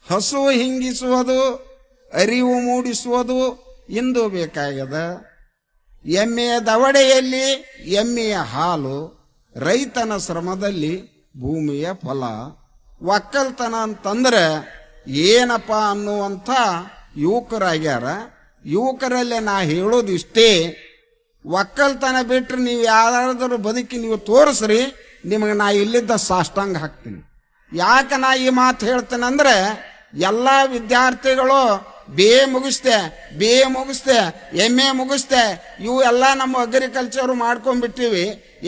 ಹಸು ಹಿಂಗಿಸುವುದು, ಅರಿವು ಮೂಡಿಸುವುದು ಇಂದು ಬೇಕಾಗ್ಯದ. ಎಮ್ಮೆಯ ದವಡೆಯಲ್ಲಿ ಎಮ್ಮೆಯ ಹಾಲು, ರೈತನ ಶ್ರಮದಲ್ಲಿ ಭೂಮಿಯ ಫಲ. ಒಕ್ಕಲ್ತನ ಅಂತಂದ್ರೆ ಏನಪ್ಪ ಅನ್ನುವಂಥ ಯುವಕರಾಗ್ಯಾರ. ಯುವಕರಲ್ಲೇ ನಾ ಹೇಳೋದು ಇಷ್ಟೇ, ಒಕ್ಕಲ್ತನ ಬಿಟ್ರೆ ನೀವು ಯಾರಾದರೂ ಬದುಕಿ ನೀವು ತೋರಿಸ್ರಿ, ನಿಮಗೆ ನಾ ಇಲ್ಲಿದ್ದ ಸಾಷ್ಟಾಂಗ ಹಾಕ್ತೀನಿ. ಯಾಕೆ ನಾ ಈ ಮಾತು ಹೇಳ್ತೇನೆಂದ್ರೆ, ಎಲ್ಲ ವಿದ್ಯಾರ್ಥಿಗಳು BA ಮುಗಿಸ್ತೆ, MA ಮುಗಿಸ್ತೆ, ಇವು ಎಲ್ಲ ನಮ್ಮ ಅಗ್ರಿಕಲ್ಚರ್ ಮಾಡ್ಕೊಂಡ್ಬಿಟ್ಟಿವಿ.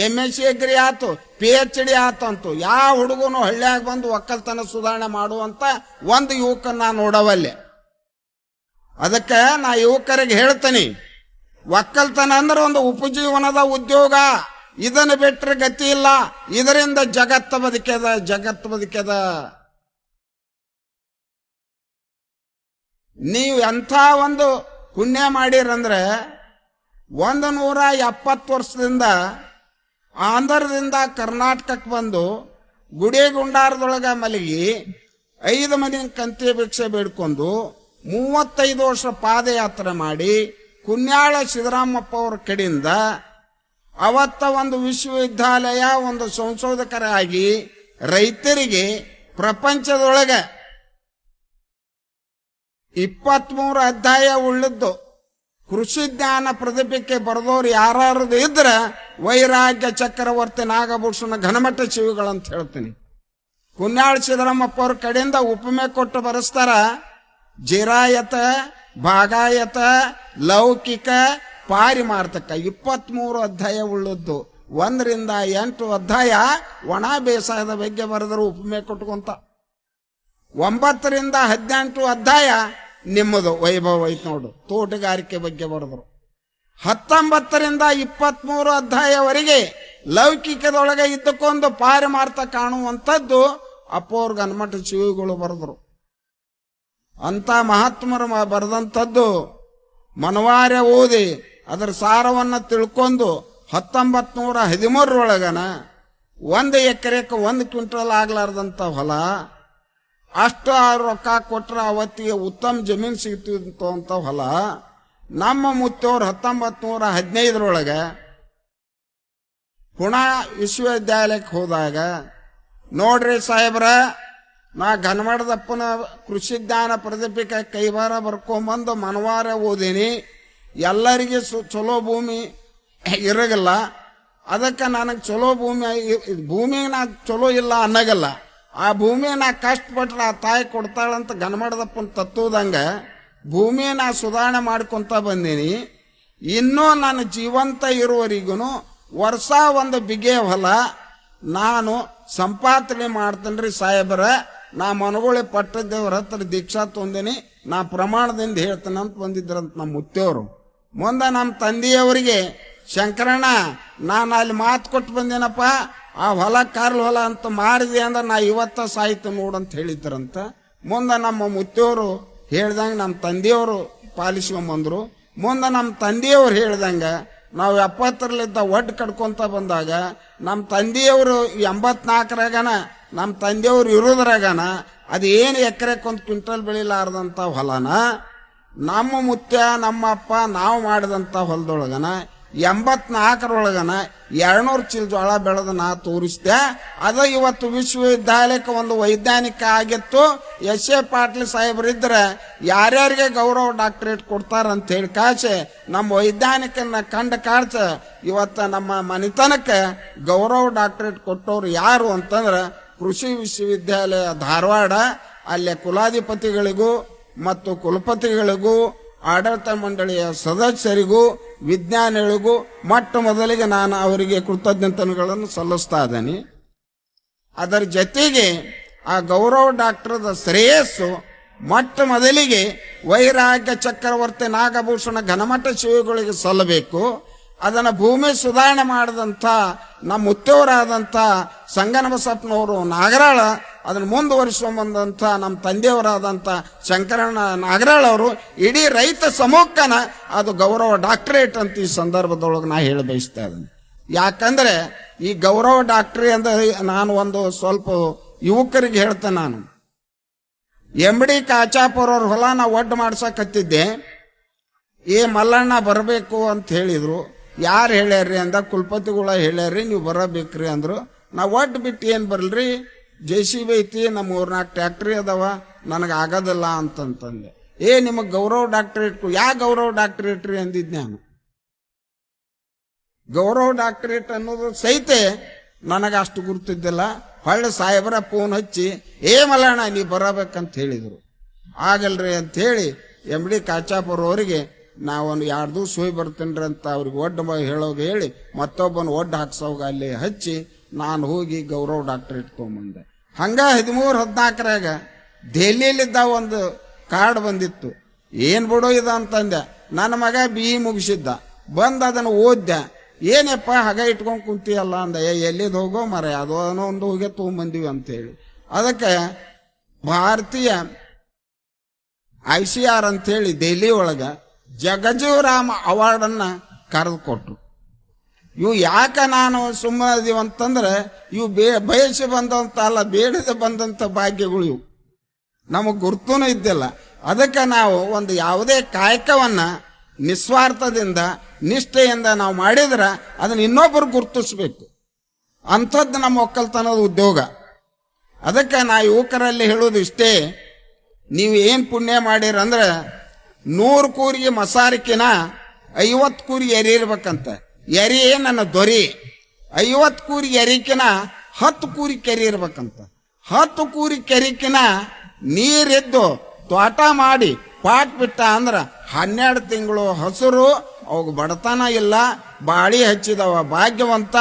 MSc ಅಗ್ರಿ ಆತು, PhD ಆತಂತು. ಯಾವ ಹುಡುಗನು ಹಳ್ಳಿಯಾಗ ಬಂದು ಒಕ್ಕಲ್ತನ ಸುಧಾರಣೆ ಮಾಡುವಂತ ಒಂದು ಯುವಕನ ನೋಡವಲ್ಲೇ. ಅದಕ್ಕೆ ನಾ ಯುವಕರಿಗೆ ಹೇಳ್ತೀನಿ, ಒಕ್ಕಲ್ತನ ಅಂದ್ರೆ ಒಂದು ಉಪಜೀವನದ ಉದ್ಯೋಗ. ಇದನ್ನು ಬಿಟ್ಟರೆ ಗತಿ ಇಲ್ಲ. ಇದರಿಂದ ಜಗತ್ತು ಬದುಕ್ಯದ. ನೀವು ಎಂಥ ಒಂದು ಪುಣ್ಯ ಮಾಡಿರಂದ್ರೆ, 170 ವರ್ಷದಿಂದ ಆಂಧ್ರದಿಂದ ಕರ್ನಾಟಕಕ್ಕೆ ಬಂದು ಗುಡಿಗುಂಡಾರದೊಳಗ ಮಲಗಿ 5 ಮನೆ ಕಂತಿ ಭಿಕ್ಷೆ ಬೇಡ್ಕೊಂಡು 35 ವರ್ಷ ಪಾದಯಾತ್ರೆ ಮಾಡಿ ಕುನ್ಯಾಳ ಸಿದ್ದರಾಮಪ್ಪ ಅವರ ಕಡೆಯಿಂದ ಅವತ್ತ ಒಂದು ವಿಶ್ವವಿದ್ಯಾಲಯ, ಒಂದು ಸಂಶೋಧಕರಾಗಿ ರೈತರಿಗೆ ಪ್ರಪಂಚದೊಳಗೆ 23 ಅಧ್ಯಾಯ ಉಳ್ಳದ್ದು ಕೃಷಿ ಜ್ಞಾನ ಪ್ರದೀಪಕ್ಕೆ ಬರೆದವ್ರು ಯಾರು ಇದ್ರೆ ವೈರಾಗ್ಯ ಚಕ್ರವರ್ತಿ ನಾಗಭೂಷಣ ಘನಮಠ ಶಿವಿಗಳಂತ ಹೇಳ್ತೀನಿ. ಕುನ್ಯಾಳ ಸಿದ್ದರಾಮಪ್ಪ ಅವ್ರ ಕಡೆಯಿಂದ ಉಪಮೆ ಕೊಟ್ಟು ಬರೆಸ್ತಾರ. ಜಿರಾಯತ, ಭಾಗಾಯತ, ಲೌಕಿಕ, ಪಾರಿಮಾರ್ಥಕ 23 ಅಧ್ಯಾಯ ಉಳ್ಳದ್ದು. 1 ರಿಂದ 8 ಅಧ್ಯಾಯ ಒಣ ಬೇಸಾಯದ ಬಗ್ಗೆ ಬರೆದರು ಉಪಮೆ ಕೊಟ್ಕೊಂತ. 9 ರಿಂದ 18 ಅಧ್ಯಾಯ ನಿಮ್ಮದು ವೈಭವ ಐತ್ ನೋಡು, ತೋಟಗಾರಿಕೆ ಬಗ್ಗೆ ಬರೆದರು. 19 ರಿಂದ 23 ಅಧ್ಯಾಯವರೆಗೆ ಲೌಕಿಕದೊಳಗೆ ಇದ್ದಕ್ಕೊಂದು ಪಾರಿಮಾರ್ಥ ಕಾಣುವಂಥದ್ದು ಅಪ್ಪೋರ್ ಗನ್ಮಠ ಶಿವಿಗಳು ಬರೆದರು. ಅಂತ ಮಹಾತ್ಮರು ಬರೆದಂಥದ್ದು ಮನವಾರ್ಯ ಓದಿ ಅದರ ಸಾರವನ್ನ ತಿಳ್ಕೊಂಡು 1913 1 ಎಕರೆಕ್ಕೆ 1 ಕ್ವಿಂಟಲ್ ಆಗ್ಲಾರ್ದಂತ ಹೊಲ, ಅಷ್ಟು ರೊಕ್ಕ ಕೊಟ್ರೆ ಅವತ್ತಿಗೆ ಉತ್ತಮ ಜಮೀನು ಸಿಗ್ತಿತ್ತು ಅಂತ ಹೊಲ ನಮ್ಮ ಮುತ್ತವ್ರು 1915 ಪುಣೆ ವಿಶ್ವವಿದ್ಯಾಲಯಕ್ಕೆ ಹೋದಾಗ, ನೋಡ್ರಿ ಸಾಹೇಬ್ರ, ನಾ ಘನಮಠದಪ್ಪನ ಕೃಷಿ ಜ್ಞಾನ ಪ್ರದೀಪಿಕ ಕೈವಾರ ಬರ್ಕೊಂಬಂದು ಮನವಾರ ಓದೀನಿ. ಎಲ್ಲರಿಗೆ ಚಲೋ ಭೂಮಿ ಇರಗಲ್ಲ, ಅದಕ್ಕೆ ನನಗೆ ಚಲೋ ಭೂಮಿ ನಾ ಚಲೋ ಇಲ್ಲ ಅನ್ನಗಲ್ಲ. ಆ ಭೂಮಿ ನಾ ಕಷ್ಟಪಟ್ರೆ ಆ ತಾಯಿ ಕೊಡ್ತಾಳಂತ ಘನಮಠದಪ್ಪನ ತತ್ತುದಂಗ ಭೂಮಿ ನಾ ಸುಧಾರಣೆ ಮಾಡ್ಕೊಂತ ಬಂದೀನಿ. ಇನ್ನೂ ನಾನು ಜೀವಂತ ಇರುವವರಿಗೂ ವರ್ಷ 1 ಬಿಗೆ ಹೊಲ ನಾನು ಸಂಪಾದನೆ ಮಾಡ್ತೇನ್ರಿ ಸಾಹೇಬರ. ನಾ ಮನಗೋಳಿ ಪಟ್ಟದೇವ್ರ ಹತ್ರ ದೀಕ್ಷಾ ತೊಂದೇನಿ, ನಾ ಪ್ರಮಾಣದಿಂದ ಹೇಳ್ತೇನಂತ ಬಂದಿದ್ರಂತ ನಮ್ಮ ಮುತ್ತೆಯವರು. ಮುಂದೆ ನಮ್ಮ ತಂದೆಯವರಿಗೆ, ಶಂಕರಣ್ಣ ನಾನು ಅಲ್ಲಿ ಮಾತು ಕೊಟ್ಟು ಬಂದೇನಪ್ಪ, ಆ ಹೊಲ ಕಾರ್ಲ್ ಹೊಲ ಅಂತ ಮಾರಿದೆ ಅಂದ್ರೆ ನಾ ಇವತ್ತ ಸಾಯ್ತು ನೋಡಂತ ಹೇಳಿದ್ರಂತ. ಮುಂದೆ ನಮ್ಮ ಮುತ್ತೆಯವರು ಹೇಳ್ದಂಗೆ ನಮ್ಮ ತಂದೆಯವರು ಪಾಲಿಸ್ಕೊಂಬಂದ್ರು. ಮುಂದೆ ನಮ್ಮ ತಂದೆಯವರು ಹೇಳ್ದಂಗ ನಾವು 70ರಲ್ಲಿದ್ದ ಒಟ್ಟು ಕಡ್ಕೊಂತ ಬಂದಾಗ ನಮ್ಮ ತಂದೆಯವರು 84 ನಮ್ಮ ತಂದೆಯವರು ಇರೋದ್ರಾಗನ ಅದು ಏನು ಎಕರೆಕ್ಕೆ 1 ಕ್ವಿಂಟಲ್ ಬೆಳಿಲಾರ್ದಂತ ಹೊಲನ ನಮ್ಮ ಮುತ್ಯ ನಮ್ಮ ಅಪ್ಪ ನಾವು ಮಾಡಿದಂತ ಹೊಲದೊಳಗನ 84 200 ಚೀಲ ಜೋಳ ಬೆಳೆದ ನಾ ತೋರಿಸಿದೆ. ಅದು ಇವತ್ತು ವಿಶ್ವವಿದ್ಯಾಲಯಕ್ಕೆ ಒಂದು ವೈಜ್ಞಾನಿಕ ಆಗಿತ್ತು. ಎಸ್.ಎ. ಪಾಟೀಲ್ ಸಾಹೇಬರಿದ್ರೆ ಯಾರ್ಯಾರಿಗೆ ಗೌರವ ಡಾಕ್ಟರೇಟ್ ಕೊಡ್ತಾರಂತ ಹೇಳಿ ಕಾಸೆ ನಮ್ಮ ವೈಜ್ಞಾನಿಕನ ಕಂಡ ಕಾಡ್ಸ ಇವತ್ತು ನಮ್ಮ ಮನೆತನಕ್ಕೆ ಗೌರವ ಡಾಕ್ಟರೇಟ್ ಕೊಟ್ಟವ್ರು ಯಾರು ಅಂತಂದ್ರೆ ಕೃಷಿ ವಿಶ್ವವಿದ್ಯಾಲಯ ಧಾರವಾಡ. ಅಲ್ಲೇ ಕುಲಾಧಿಪತಿಗಳಿಗೂ ಮತ್ತು ಕುಲಪತಿಗಳಿಗೂ ಆಡಳಿತ ಮಂಡಳಿಯ ಸದಸ್ಯರಿಗೂ ವಿಜ್ಞಾನಿಗಳಿಗೂ ಮೊಟ್ಟ ಮೊದಲಿಗೆ ನಾನು ಅವರಿಗೆ ಕೃತಜ್ಞತೆಗಳನ್ನು ಸಲ್ಲಿಸ್ತಾ ಇದ್ದೇನೆ. ಅದರ ಜೊತೆಗೆ ಆ ಗೌರವ ಡಾಕ್ಟರದ ಶ್ರೇಯಸ್ಸು ಮೊಟ್ಟ ಮೊದಲಿಗೆ ವೈರಾಗ್ಯ ಚಕ್ರವರ್ತಿ ನಾಗಭೂಷಣ ಘನಮಠ ಶಿವಿಗಳಿಗೆ ಸಲ್ಲಬೇಕು. ಅದನ್ನು ಭೂಮಿ ಸುಧಾರಣೆ ಮಾಡಿದಂಥ ನಮ್ಮ ಮುತ್ತವರಾದಂಥ ಸಂಗನಬಸಪ್ಪನವರು ನಾಗರಾಳ, ಅದನ್ನು ಮುಂದುವರಿಸ್ಕೊಂಬಂದಂಥ ನಮ್ಮ ತಂದೆಯವರಾದಂಥ ಶಂಕರಣ್ಣ ನಾಗರಾಳ್ ಅವರು ಇಡೀ ರೈತ ಸಮೂಹಕ್ಕನ ಅದು ಗೌರವ ಡಾಕ್ಟರೇಟ್ ಅಂತ ಈ ಸಂದರ್ಭದೊಳಗೆ ನಾ ಹೇಳಿ ಬಯಸ್ತಾ ಇದ್ದೇನೆ. ಯಾಕಂದ್ರೆ ಈ ಗೌರವ ಡಾಕ್ಟರಿ ಅಂದ್ರೆ ನಾನು ಒಂದು ಸ್ವಲ್ಪ ಯುವಕರಿಗೆ ಹೇಳ್ತೇನೆ. MD ಕಾಚಾಪುರ ಅವ್ರ ಹೊಲ ನಾ ಒಡ್ಡು ಮಾಡ್ಸಕತ್ತಿದ್ದೆ. ಏ ಮಲ್ಲಣ್ಣ ಬರಬೇಕು ಅಂತ ಹೇಳಿದ್ರು. ಯಾರು ಹೇಳ್ಯಾರ್ರಿ ಅಂದ, ಕುಲಪತಿಗಳ ಹೇಳ್ಯಾರ್ರಿ ನೀವು ಬರಬೇಕ್ರಿ ಅಂದ್ರು. ನಾ ಒಡ್ಡು ಬಿಟ್ಟು ಏನ್ ಬರ್ಲ್ರಿ, JCB ಐತಿ, ನಮ್ಮ 3-4 ಟ್ಯಾಕ್ಟ್ರಿ ಅದಾವ, ನನಗೆ ಆಗೋದಿಲ್ಲ ಅಂತಂತಂದೆ. ನಿಮಗೆ ಗೌರವ ಡಾಕ್ಟರೇಟ್, ಯಾ ಗೌರವ ಡಾಕ್ಟರೇಟ್ ರೀ ಅಂದಿದ್ ನಾನು. ಗೌರವ ಡಾಕ್ಟರೇಟ್ ಅನ್ನೋದು ಸಹಿತ ನನಗೆ ಅಷ್ಟು ಗುರ್ತಿದ್ದಿಲ್ಲ. ಹೊಳ್ಳಿ ಸಾಹೇಬರ ಫೋನ್ ಹಚ್ಚಿ ಮಲ್ಲಣ್ಣ ನೀ ಬರಬೇಕಂತ ಹೇಳಿದ್ರು. ಆಗಲ್ರಿ ಅಂತ ಹೇಳಿ MD ಕಾಚಾಪುರ ಅವರಿಗೆ ನಾವೊಂದು 2 ದಿವಸ ಹೋಗಿ ಬರ್ತೇನ್ರಿ ಅಂತ ಅವ್ರಿಗೆ ಒಡ್ಡು ಹೇಳೋಗ ಹೇಳಿ ಮತ್ತೊಬ್ಬನ ಒಡ್ಡು ಹಾಕ್ಸೋಗ ಅಲ್ಲಿ ಹಚ್ಚಿ ನಾನು ಹೋಗಿ ಗೌರವ ಡಾಕ್ಟರೇಟ್ ತಗೊಂಬಂದೆ. ಹಂಗ 13-14ರಾಗ ದೆಹಲಿಯಲ್ಲಿದ್ದ ಒಂದು ಕಾರ್ಡ್ ಬಂದಿತ್ತು. ಏನ್ ಬಿಡೋ ಇದು ಅಂತಂದೆ. ನನ್ನ ಮಗ BE ಮುಗಿಸಿದ್ದ, ಬಂದ್ ಅದನ್ನು ಓದ್ದೆ. ಏನಪ್ಪ ಹಾಗ ಇಟ್ಕೊಂಡ್ ಕುಂತೀಯಲ್ಲ ಅಂದ. ಎಲ್ಲಿದ್ ಹೋಗೋ ಮರ ಅದೋ ಒಂದು ಹೋಗಿ ತಗೊಂಬಂದಿವಿ ಅಂತೇಳಿ ಅದಕ್ಕೆ ಭಾರತೀಯ ICR ಅಂತೇಳಿ ದೆಹಲಿ ಒಳಗ ಜಗಜೀವರಾಮ್ ಅವಾರ್ಡನ್ನ ಕರೆದು ಕೊಟ್ರು. ಇವು ಯಾಕ ನಾನು ಸುಮ್ಮನದೀವಂತಂದ್ರೆ ಇವು ಬಯಸಿ ಬಂದಂತ ಅಲ್ಲ, ಬೇಡದೆ ಬಂದಂತ ಭಾಗ್ಯಗಳು ಇವು. ನಮಗ್ ಗುರ್ತೂನು ಇದ್ದಿಲ್ಲ. ಅದಕ್ಕೆ ನಾವು ಒಂದು ಯಾವುದೇ ಕಾಯಕವನ್ನ ನಿಸ್ವಾರ್ಥದಿಂದ ನಿಷ್ಠೆಯಿಂದ ನಾವು ಮಾಡಿದ್ರೆ ಅದನ್ನ ಇನ್ನೊಬ್ಬರು ಗುರುತಿಸ್ಬೇಕು. ಅಂಥದ್ದು ನಮ್ಮ ಒಕ್ಕಲ್ತನದ ಉದ್ಯೋಗ. ಅದಕ್ಕೆ ನಾ ಯುವಕರಲ್ಲಿ ಹೇಳೋದು ಇಷ್ಟೇ, ನೀವು ಏನ್ ಪುಣ್ಯ ಮಾಡಿರಂದ್ರೆ 100 ಕೂರಿಗೆ ಮಸಾರಿಕಿನ 50 ಕೂರಿಗೆ ಎರಿ ಇರ್ಬೇಕಂತ. ಎರಿ ನನ್ನ ದೊರಿ. 50 ಕೂರಿಗೆ ಎರಿಕಿನ 10 ಕೂರಿಗೆ ಕೆರಿ ಇರ್ಬೇಕಂತ. 10 ಕೂರಿಗೆ ಕೆರಿಕಿನ ನೀರಿದ್ದು ತೋಟ ಮಾಡಿ ಪಾಟ್ ಬಿಟ್ಟ ಅಂದ್ರ 12 ತಿಂಗಳು ಹಸುರು, ಅವಾಗ ಬಡತನ ಇಲ್ಲ. ಬಾಳಿ ಹಚ್ಚಿದವ ಭಾಗ್ಯವಂತ,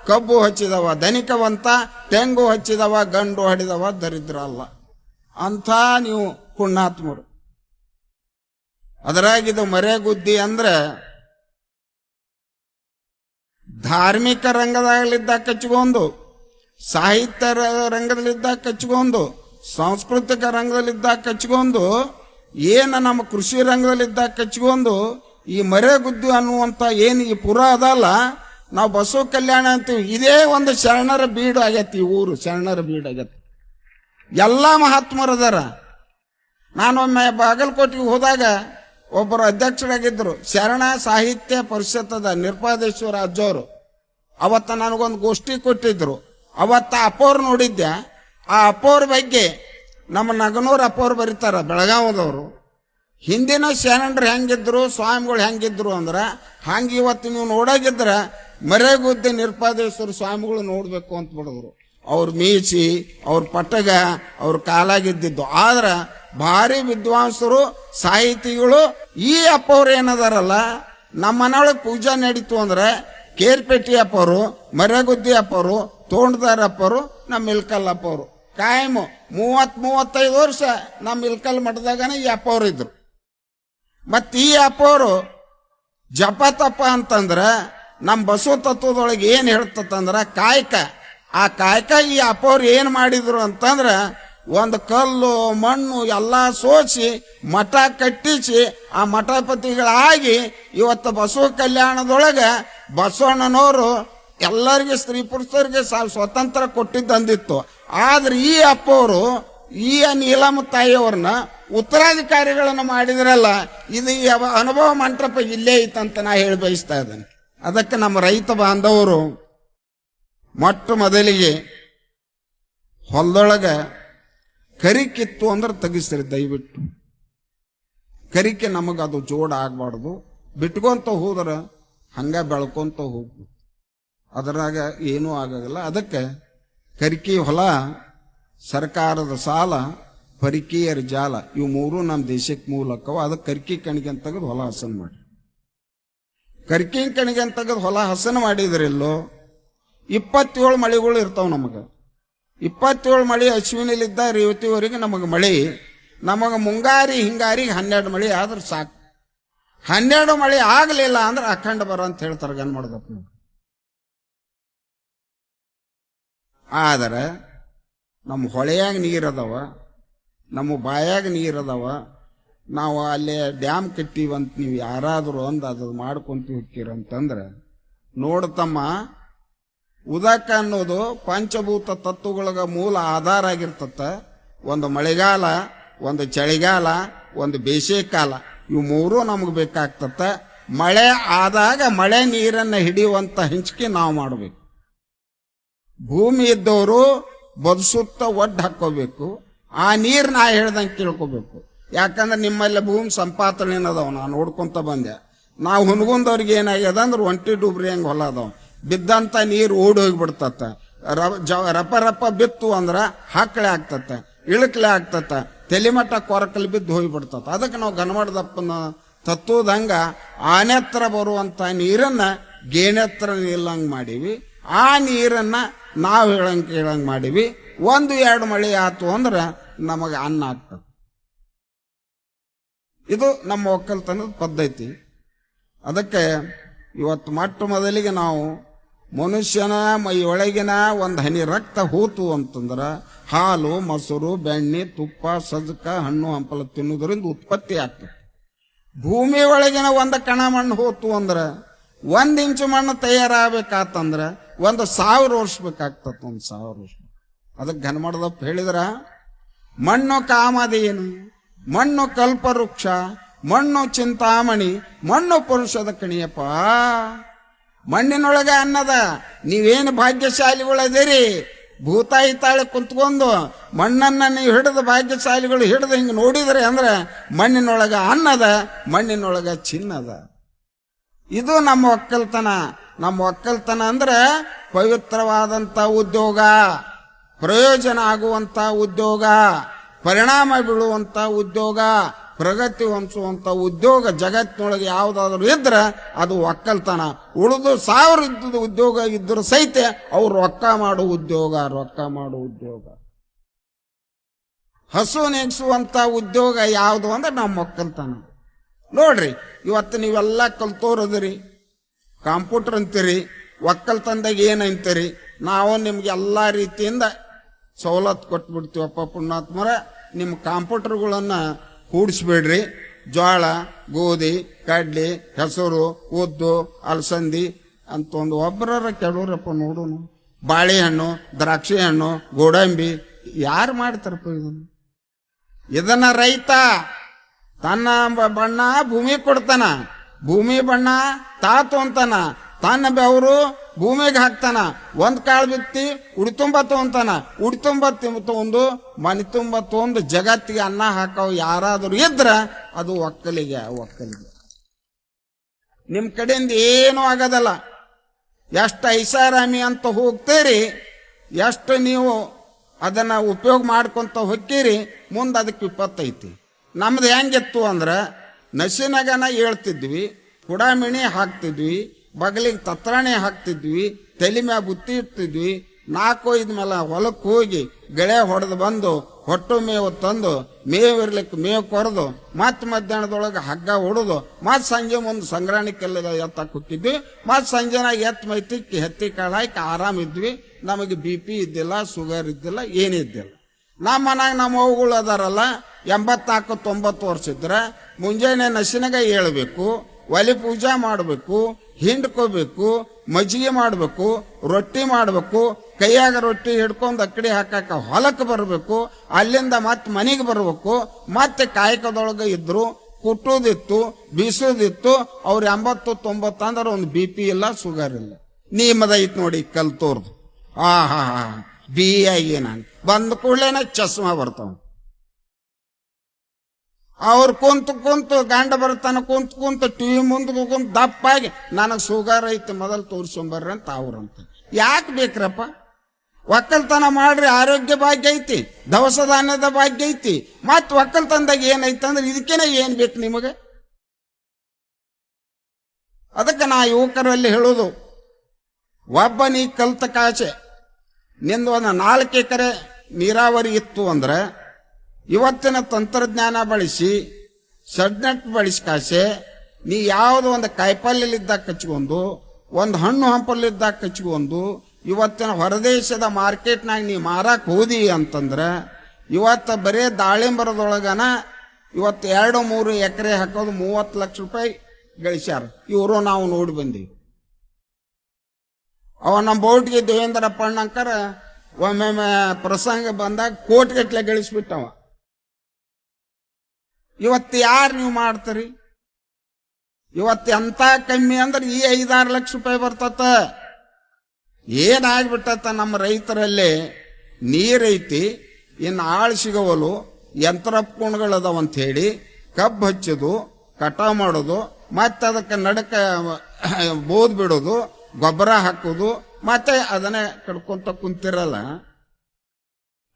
ಕಬ್ಬು ಹಚ್ಚಿದವ ಧನಿಕವಂತ, ತೆಂಗು ಹಚ್ಚಿದವ ಗಂಡು ಹಡಿದವ ದರಿದ್ರ ಅಲ್ಲ. ಅಂಥ ನೀವು ಪುಣ್ಯಾತ್ಮರು. ಅದರಾಗಿದು ಮರೆಗುದ್ದಿ ಅಂದ್ರೆ ಧಾರ್ಮಿಕ ರಂಗದಲ್ಲಿದ್ದ ಕಚ್ಕೊಂಡು, ಸಾಹಿತ್ಯ ರಂಗದಲ್ಲಿದ್ದ ಕಚ್ಕೊಂಡು, ಸಾಂಸ್ಕೃತಿಕ ರಂಗದಲ್ಲಿದ್ದ ಕಚ್ಕೊಂಡು, ನಮ್ಮ ಕೃಷಿ ರಂಗದಲ್ಲಿದ್ದ ಕಚ್ಕೊಂಡು, ಈ ಮರೆಗುದ್ದಿ ಅನ್ನುವಂತ ಈ ಪುರ ಅದಲ್ಲ, ನಾವು ಬಸವ ಕಲ್ಯಾಣ ಅಂತೀವಿ. ಇದೇ ಒಂದು ಶರಣರ ಬೀಡು ಆಗೈತಿ. ಈ ಊರು ಶರಣರ ಬೀಡು ಆಗೈತಿ. ಎಲ್ಲ ಮಹಾತ್ಮರದಾರ. ನಾನೊಮ್ಮೆ ಬಾಗಲಕೋಟೆಗೆ ಹೋದಾಗ ಒಬ್ಬರು ಅಧ್ಯಕ್ಷರಾಗಿದ್ದರು, ಶರಣ ಸಾಹಿತ್ಯ ಪರಿಷತ್ತದ ನಿರ್ಪಾದೇಶ್ವರ ಅಜ್ಜವರು. ಅವತ್ತ ನನಗೊಂದು ಗೋಷ್ಠಿ ಕೊಟ್ಟಿದ್ರು. ಅವತ್ತ ಅಪ್ಪವ್ರು ನೋಡಿದ್ದೆ. ಆ ಅಪ್ಪವ್ರ ಬಗ್ಗೆ ನಮ್ಮ ನಗನೂರ್ ಅಪ್ಪವ್ರು ಬರೀತಾರ, ಬೆಳಗಾವದವರು. ಹಿಂದಿನ ಶರಣರು ಹೆಂಗಿದ್ರು, ಸ್ವಾಮಿಗಳು ಹೆಂಗಿದ್ರು ಅಂದ್ರ ಹಂಗೆ ಇವತ್ತು ನೀವು ನೋಡಾಗಿದ್ರ ಮರೆಗುದ್ದಿ ನಿರ್ಪಾದೇಶ್ವರ ಸ್ವಾಮಿಗಳು ನೋಡ್ಬೇಕು ಅಂತ ಬಿಡಿದ್ರು. ಅವ್ರ ಮೀಸಿ, ಅವ್ರ ಪಟಗ, ಅವ್ರ ಕಾಲಾಗಿದ್ದಿದ್ದು. ಆದ್ರ ಭಾರಿ ವಿದ್ವಾಂಸರು, ಸಾಹಿತಿಗಳು. ಈ ಅಪ್ಪವ್ರು ಏನದಾರಲ್ಲ, ನಮ್ಮ ಮನೆಯೊಳಗೆ ಪೂಜಾ ನಡೀತು ಅಂದ್ರೆ ಕೇರ್ಪೇಟಿ ಅಪ್ಪವರು, ಮರೆಗುದ್ದಿ ಅಪ್ಪವರು, ತೋಂಡದಾರ ಅಪ್ಪವರು, ನಮ್ಮ ಇಲ್ಕಲ್ ಅಪ್ಪವರು ಕಾಯಮು 30-35 ವರ್ಷ ನಮ್ಮ ಇಲ್ಕಲ್ ಮಠದಾಗನೇ ಈ ಅಪ್ಪವ್ರು ಇದ್ರು. ಮತ್ತ ಈ ಅಪ್ಪವರು ಜಪ ತಪ ಅಂತಂದ್ರ ನಮ್ಮ ಬಸವ ತತ್ವದೊಳಗೆ ಏನ್ ಹೇಳ್ತಂದ್ರ ಕಾಯಕ. ಆ ಕಾಯಕ ಈ ಅಪ್ಪವ್ರು ಏನ್ ಮಾಡಿದ್ರು ಅಂತಂದ್ರ ಒಂದು ಕಲ್ಲು ಮಣ್ಣು ಎಲ್ಲ ಸೋಸಿ ಮಠ ಕಟ್ಟಿಸಿ ಆ ಮಠಪತಿಗಳಾಗಿ ಇವತ್ತು ಬಸವ ಕಲ್ಯಾಣದೊಳಗ ಬಸವಣ್ಣನವರು ಎಲ್ಲರಿಗೆ ಸ್ತ್ರೀ ಪುರುಷರಿಗೆ ಸ್ವತಂತ್ರ ಕೊಟ್ಟಿದ್ದಂದಿತ್ತು. ಆದ್ರೆ ಈ ಅಪ್ಪವರು ಈ ನೀಲಮ್ಮ ತಾಯಿಯವ್ರನ್ನ ಉತ್ತರಾಧಿಕಾರಿಗಳನ್ನು ಮಾಡಿದ್ರಲ್ಲ, ಇದು ಅನುಭವ ಮಂಟಪ ಇಲ್ಲೇ ಐತಂತ ನಾ ಹೇಳಿ ಬಯಸ್ತಾ ಇದ್ದೇನೆ. ಅದಕ್ಕೆ ನಮ್ಮ ರೈತ ಬಾಂಧವರು ಮೊಟ್ಟ ಮೊದಲಿಗೆ ಹೊಲದೊಳಗ ಕರಿಕಿತ್ತು ಅಂದ್ರೆ ತೆಗಿಸ್ರಿ ದಯವಿಟ್ಟು. ಕರಿಕೆ ನಮಗದು ಜೋಡ ಆಗ್ಬಾರ್ದು. ಬಿಟ್ಕೊಂತ ಹೋದ್ರ ಹಂಗ ಬೆಳ್ಕೊಂತ ಹೋಗ್ಬೋದು, ಅದರಾಗ ಏನೂ ಆಗಲ್ಲ. ಅದಕ್ಕೆ ಕರಿಕೆ ಹೊಲ, ಸರ್ಕಾರದ ಸಾಲ, ಪರಿಕೀಯರ ಜಾಲ, ಇವು 3 ನಮ್ಮ ದೇಶಕ್ಕೆ ಮೂಲಕವ. ಅದಕ್ಕೆ ಕರ್ಕಿ ಕಣಿಗೆ ಅಂತ ತೆಗೆದು ಹೊಲ ಹಸನ್ ಮಾಡಿ, ಕರ್ಕಿ ಕಣಿಗೆ ಅಂತ ತೆಗೆದು ಹೊಲ ಹಸನ ಮಾಡಿದ್ರಿಲ್ಲೋ 27 ಮಳೆಗಳು ಇರ್ತಾವ ನಮಗೆ. 27 ಮಳೆ ಅಶ್ವಿನಿಲಿದ್ದ ರೇವತಿವರೆಗೆ ನಮಗೆ ಮಳೆ. ನಮಗೆ ಮುಂಗಾರಿ ಹಿಂಗಾರಿಗೆ 12 ಮಳೆ ಆದ್ರೆ ಸಾಕು. 12 ಮಳೆ ಆಗಲಿಲ್ಲ ಅಂದ್ರೆ ಅಖಂಡ ಬರ ಅಂತ ಹೇಳ್ತಾರೆ ಗನ್ ಮಾಡ್ದಪ್ಪ. ಆದರೆ ನಮ್ಮ ಹೊಳೆಯಾಗ ನೀರದವ, ನಮ್ಮ ಬಾಯಾಗ ನೀರದವ. ನಾವು ಅಲ್ಲೇ ಡ್ಯಾಮ್ ಕಟ್ಟಿವಂತ ನೀವು ಯಾರಾದರೂ ಒಂದು ಅದು ಮಾಡ್ಕೊಂತ ಹೋಗ್ತೀರಂತಂದ್ರೆ ನೋಡ್ತಮ್ಮ, ಉದಕ ಅನ್ನೋದು ಪಂಚಭೂತ ತತ್ವಗಳಿಗೆ ಮೂಲ ಆಧಾರ ಆಗಿರ್ತತ್ತ. ಒಂದು ಮಳೆಗಾಲ, ಒಂದು ಚಳಿಗಾಲ, ಒಂದು ಬೇಸಿಗೆ ಕಾಲ, ಇವು ಮೂರೂ ನಮಗೆ ಬೇಕಾಗ್ತತ್ತ. ಮಳೆ ಆದಾಗ ಮಳೆ ನೀರನ್ನು ಹಿಡಿಯುವಂತ ಹಂಚಿಕೆ ನಾವು ಮಾಡಬೇಕು. ಭೂಮಿ ಇದ್ದವರು ಬದುಸುತ್ತ ಒಡ್ಡು ಹಾಕೋಬೇಕು. ಆ ನೀರು ನಾ ಹೇಳ್ದಂಗೆ ಕೇಳ್ಕೋಬೇಕು. ಯಾಕಂದ್ರೆ ನಿಮ್ಮಲ್ಲಿ ಭೂಮಿ ಸಂಪಾದನೆ ಅದಾವ, ನಾನು ನೋಡ್ಕೊಂತ ಬಂದೆ. ನಾವು ಹುನ್ಗುಂದವ್ರಿಗೆ ಏನಾಗ್ಯದ ಅಂದ್ರೆ ಒಂಟಿ ಡೂಬ್ರಿ ಹಂಗೆ ಹೊಲ ಅದಾವ, ಬಿದ್ದಂತ ನೀರು ಓಡಿ ಹೋಗಿಬಿಡ್ತತ್ತ. ರಪ ರಪ ಬಿತ್ತು ಅಂದ್ರ ಹಾಕಳೆ ಆಗ್ತತ್ತ, ಇಳಕಲೆ ಆಗ್ತತ್ತ, ತೆಲಿಮಠ ಕೊರಕಲ್ಲಿ ಬಿದ್ದು ಹೋಗಿಬಿಡ್ತತ್ತ. ಅದಕ್ಕೆ ನಾವು ಗನಮಡದಪ್ಪನ ತತ್ತೋದಂಗ ಆನೆತ್ರ ಬರುವಂತ ನೀರನ್ನ ಗೇನೆತ್ರ ನಿಲ್ಲಂಗ್ ಮಾಡೀವಿ. ಆ ನೀರನ್ನ ನಾವು ಹೇಳಂಗ್ ಮಾಡೀವಿ. 1-2 ಮಳೆ ಆತು ಅಂದ್ರೆ ನಮಗೆ ಅನ್ನ ಆಗ್ತದೆ. ಇದು ನಮ್ಮ ಒಕ್ಕಲ್ತನದ ಪದ್ಧತಿ. ಅದಕ್ಕೆ ಇವತ್ತು ಮೊಟ್ಟ ಮೊದಲಿಗೆ ನಾವು ಮನುಷ್ಯನ ಮೈಯೊಳಗಿನ ಒಂದು ಹನಿ ರಕ್ತ ಹೋತು ಅಂತಂದ್ರೆ ಹಾಲು, ಮೊಸರು, ಬೆಣ್ಣೆ, ತುಪ್ಪ, ಸಜ್ಜಕ, ಹಣ್ಣು ಹಂಪಲ ತಿನ್ನುವುದರಿಂದ ಉತ್ಪತ್ತಿ ಆಗ್ತದೆ. ಭೂಮಿ ಒಳಗಿನ ಒಂದು ಕಣ ಮಣ್ಣು ಹೋತು ಅಂದ್ರೆ 1 ಇಂಚು ಮಣ್ಣು ತಯಾರಾಗಬೇಕಾತಂದ್ರೆ 1,000 ವರ್ಷ ಬೇಕಾಗ್ತದೆ. 1,000 ವರ್ಷ. ಅದಕ್ಕೆ ಗನಮಡದಪ್ಪ ಹೇಳಿದ್ರ, ಮಣ್ಣು ಕಾಮಧೇನು, ಮಣ್ಣು ಕಲ್ಪವೃಕ್ಷ, ಮಣ್ಣು ಚಿಂತಾಮಣಿ, ಮಣ್ಣು ಪುರುಷದ ಕಣಿಯಪ್ಪ. ಮಣ್ಣಿನೊಳಗೆ ಅನ್ನದ. ನೀವೇನು ಭಾಗ್ಯಶಾಲಿಗಳದಿರಿ. ಭೂತಾಯಿ ತಾಳೆ ಕುಂತ್ಕೊಂಡು ಮಣ್ಣನ್ನ ನೀವು ಹಿಡಿದ ಭಾಗ್ಯಶಾಲಿಗಳು ಹಿಡಿದು ಹಿಂಗೆ ನೋಡಿದ್ರೆ ಅಂದ್ರೆ ಮಣ್ಣಿನೊಳಗ ಅನ್ನದ, ಮಣ್ಣಿನೊಳಗ ಚಿನ್ನದ. ಇದು ನಮ್ಮ ಒಕ್ಕಲ್ತನ. ನಮ್ಮ ಒಕ್ಕಲ್ತನ ಅಂದ್ರೆ ಪವಿತ್ರವಾದಂತ ಉದ್ಯೋಗ, ಪ್ರಯೋಜನ ಆಗುವಂತ ಉದ್ಯೋಗ, ಪರಿಣಾಮ ಬೀಳುವಂತ ಉದ್ಯೋಗ, ಪ್ರಗತಿ ಹೊಂದುವಂತ ಉದ್ಯೋಗ. ಜಗತ್ತಿನೊಳಗೆ ಯಾವುದಾದ್ರೂ ಇದ್ರೆ ಅದು ಒಕ್ಕಲ್ತನ. ಉಳಿದು 1000 ಇದ್ದ ಉದ್ಯೋಗ ಇದ್ರೂ ಸಹಿತ ಅವ್ರು ರೊಕ್ಕ ಮಾಡೋ ಉದ್ಯೋಗ. ಹಸು ನೆಗ್ಸುವಂತ ಉದ್ಯೋಗ ಯಾವುದು ಅಂದ್ರೆ ನಮ್ಮ ಒಕ್ಕಲ್ತನ. ನೋಡ್ರಿ, ಇವತ್ತು ನೀವೆಲ್ಲ ಕಲ್ತೋರದಿರಿ, ಕಂಪ್ಯೂಟರ್ ಅಂತೀರಿ, ಒಕ್ಕಲ್ತನದಾಗ ಏನಂತೀರಿ. ನಾವು ನಿಮ್ಗೆ ಎಲ್ಲಾ ರೀತಿಯಿಂದ ಸವಲತ್ತು ಕೊಟ್ಬಿಡ್ತೀವಪ್ಪ ಪುಣ್ಯಾತ್ಮರ. ನಿಮ್ಮ ಕಂಪ್ಯೂಟರ್ಗಳನ್ನ ಕೂಡಿಸ್ಬೇಡ್ರಿ. ಜೋಳ, ಗೋಧಿ, ಕಡ್ಲಿ, ಹೆಸರು, ಉದ್ದು, ಅಲಸಂದಿ ಅಂತ ಒಂದು ಒಬ್ಬರ ಕೆಲವರಪ್ಪ ನೋಡೋಣ. ಬಾಳೆಹಣ್ಣು, ದ್ರಾಕ್ಷಿ ಹಣ್ಣು, ಗೋಡಂಬಿ ಯಾರು ಮಾಡ್ತಾರಪ್ಪ ಇದನ್ನ ರೈತ ತನ್ನ ಬಣ್ಣ ಭೂಮಿ ಕೊಡ್ತಾನ, ಭೂಮಿ ಬಣ್ಣ ತಾತು ಅಂತಾನ, ತನ್ನ ಬೆವರು ಭೂಮಿಗೆ ಹಾಕ್ತಾನ. 1 ಕಾಳು ಬಿತ್ತಿ ಉಡಿತುಂಬ ತಗೊಂತಾನ, ಉಡಿತುಂಬ ತಗೊಂಡು ಮನೆ ತುಂಬ ತಗೊಂಡು ಜಗತ್ತಿಗೆ ಅನ್ನ ಹಾಕವ್ ಯಾರಾದ್ರೂ ಇದ್ರ ಅದು ಒಕ್ಕಲಿಗೆ. ನಿಮ್ ಕಡೆಯಿಂದ ಏನೂ ಆಗೋದಲ್ಲ. ಎಷ್ಟು ಐಷಾರಾಮಿ ಅಂತ ಹೋಗ್ತೀರಿ, ಎಷ್ಟು ನೀವು ಅದನ್ನ ಉಪಯೋಗ ಮಾಡ್ಕೊಂತ ಹೋಗ್ತೀರಿ, ಮುಂದೆ ಅದಕ್ಕೆ ವಿಪತ್ತೈತಿ. ನಮ್ದು ಹೆಂಗಿತ್ತು ಅಂದ್ರೆ ನಸಿನಗನ ಹೇಳ್ತಿದ್ವಿ, ಕುಡಾಮಿಣಿ ಹಾಕ್ತಿದ್ವಿ, ಬಗಲಿಗೆ ತತ್ರಾಣಿ ಹಾಕ್ತಿದ್ವಿ, ತಲೆ ಮ್ಯಾಗ ಬುತ್ತಿ ಇಡ್ತಿದ್ವಿ. 4-5 ಮೇಲೆ ಹೊಲಕ್ಕೆ ಹೋಗಿ ಗೆಳೆ ಹೊಡೆದು ಬಂದು ಹೊಟ್ಟು ಮೇವು ತಂದು ಮೇವಿರ್ಲಿಕ್ಕೆ ಮೇವು ಕೊರೆದು ಮತ್ತೆ ಮಧ್ಯಾಹ್ನದೊಳಗೆ ಹಗ್ಗ ಹೊಡೆದು ಮತ್ತೆ ಸಂಜೆ ಮುಂದೆ ಸಂಗ್ರಾಣಿಕೆಲ್ಲ ಎತ್ತಕ್ಕೆ ಹೋಗಿದ್ವಿ. ಮತ್ತೆ ಸಂಜೆನಾಗ ಎತ್ತು ಮೈ ತಿಕ್ಕಿ ಹೆತ್ತಿ ಕಾಳು ಹಾಕಿ ಆರಾಮಿದ್ವಿ. ನಮಗೆ BP ಇದ್ದಿಲ್ಲ, ಶುಗರ್ ಇದ್ದಿಲ್ಲ, ಏನಿದ್ದಿಲ್ಲ. ನಮ್ಮ ಮನಾಗ ನಮ್ಮ ಅವುಗಳು ಅದಾರಲ್ಲ 84-90 ವರ್ಷ ಇದ್ರೆ ಮುಂಜಾನೆ ನಸಿನಾಗ ಹೇಳ್ಬೇಕು, ಒಲಿ ಪೂಜಾ ಮಾಡಬೇಕು, ಹಿಂಡ್ಕೋಬೇಕು, ಮಜ್ಜಿಗೆ ಮಾಡಬೇಕು, ರೊಟ್ಟಿ ಮಾಡಬೇಕು, ಕೈಯಾಗ ರೊಟ್ಟಿ ಹಿಡ್ಕೊಂಡು ಅಕ್ಕಡಿ ಹಾಕಾಕ ಹೊಲಕ್ಕೆ ಬರಬೇಕು, ಅಲ್ಲಿಂದ ಮತ್ತೆ ಮನೆಗೆ ಬರಬೇಕು. ಮತ್ತೆ ಕಾಯಕದೊಳಗೆ ಇದ್ರು, ಕುಟ್ಟೋದಿತ್ತು, ಬೀಸೋದಿತ್ತು. ಅವ್ರು 80-90 ಅಂದ್ರೆ ಒಂದು BP ಇಲ್ಲ, ಶುಗರ್ ಇಲ್ಲ. ನಿಮ್ಮದೈತ್ ನೋಡಿ ಕಲ್ತೋರ್ದು. BI ನಾನು ಬಂದ ಕೂಡಲೇನ ಚಸ್ಮಾ ಬರ್ತಾವ. ಅವ್ರು ಕುಂತು ಗಂಡ ಬರ್ತಾನ ಕುಂತು TV ಮುಂದೆ ಕುಂತು ದಪ್ಪಾಗಿ ನನಗೆ ಶುಗರ್ ಐತಿ ಮೊದಲು ತೋರಿಸ್ಕೊಂಬರ್ರಿ ಅಂತ ಅವ್ರಂತ. ಯಾಕೆ ಬೇಕ್ರಪ್ಪ? ಒಕ್ಕಲ್ತನ ಮಾಡ್ರಿ, ಆರೋಗ್ಯ ಭಾಗ್ಯ ಐತಿ, ದವಸ ಧಾನ್ಯದ ಭಾಗ್ಯ ಐತಿ. ಮತ್ ಒಕ್ಕಲ್ತನದಾಗ ಏನೈತಿ ಅಂದ್ರೆ ಇದಕ್ಕೇನೆ ಏನ್ ಬೇಕು ನಿಮಗೆ? ಅದಕ್ಕೆ ನಾ ಯುವಕರಲ್ಲಿ ಹೇಳೋದು, ಒಬ್ಬ ನೀ ಕಲ್ತ ಕಾಸೆ ನಿಂದು ಒಂದು 4 ಎಕರೆ ನೀರಾವರಿ ಇತ್ತು ಅಂದ್ರೆ ಇವತ್ತಿನ ತಂತ್ರಜ್ಞಾನ ಬಳಸಿ ಸಡ್ನೆಟ್ ಬಳಸಿ ಕಾಸೆ ನೀ ಯಾವುದೋ ಒಂದು ಕಾಯಿಪಲ್ಯಲಿದ್ದಾಗ ಕಚ್ಕೊಂಡು, ಒಂದು ಹಣ್ಣು ಹಂಪಲಿದ್ದಾಗ ಕಚ್ಕೊಂಡು ಇವತ್ತಿನ ಹೊರದೇಶದ ಮಾರ್ಕೆಟ್ನಾಗ ನೀ ಮಾರಾಕ್ ಹೋದಿ ಅಂತಂದ್ರೆ ಇವತ್ತು ಬರೇ ದಾಳಿಂಬರದೊಳಗನ ಇವತ್ತು 2-3 ಎಕರೆ ಹಾಕೋದು 30 ಲಕ್ಷ ರೂಪಾಯಿ ಗಳಿಸ್ಯಾರ ಇವರು. ನಾವು ನೋಡಿ ಬಂದೀವಿ. ಅವ ನಮ್ಮ ಬೋಟ್ಗೆ ದೇವೇಂದ್ರಪ್ಪ ಅಣ್ಣಂಕರ ಒಮ್ಮೊಮ್ಮೆ ಪ್ರಸಂಗ ಬಂದಾಗ ಕೋಟಿಗಟ್ಲೆ ಗಳಿಸ್ಬಿಟ್ಟವ. ಇವತ್ತು ಯಾರು ನೀವು ಮಾಡ್ತೀರಿ? ಇವತ್ತು ಎಂತ ಕಮ್ಮಿ ಅಂದ್ರೆ ಈ 5-6 ಲಕ್ಷ ರೂಪಾಯಿ ಬರ್ತತ. ಏನಾಗ್ಬಿಟ್ಟತ್ತ ನಮ್ಮ ರೈತರಲ್ಲಿ, ನೀರೈತಿ, ಇನ್ನು ಆಳು ಸಿಗವಲು, ಯಂತ್ರೋಪಕರಣಗಳದಾವಂತ ಹೇಳಿ ಕಬ್ಬು ಹಚ್ಚೋದು, ಕಟಾವು ಮಾಡೋದು, ಮತ್ತೆ ಅದಕ್ಕೆ ನಡಕ ಬೋದ್ ಬಿಡೋದು, ಗೊಬ್ಬರ ಹಾಕೋದು, ಮತ್ತೆ ಅದನ್ನೇ ಕಡ್ಕೊಂತ ಕುಂತಿರಲ್ಲ.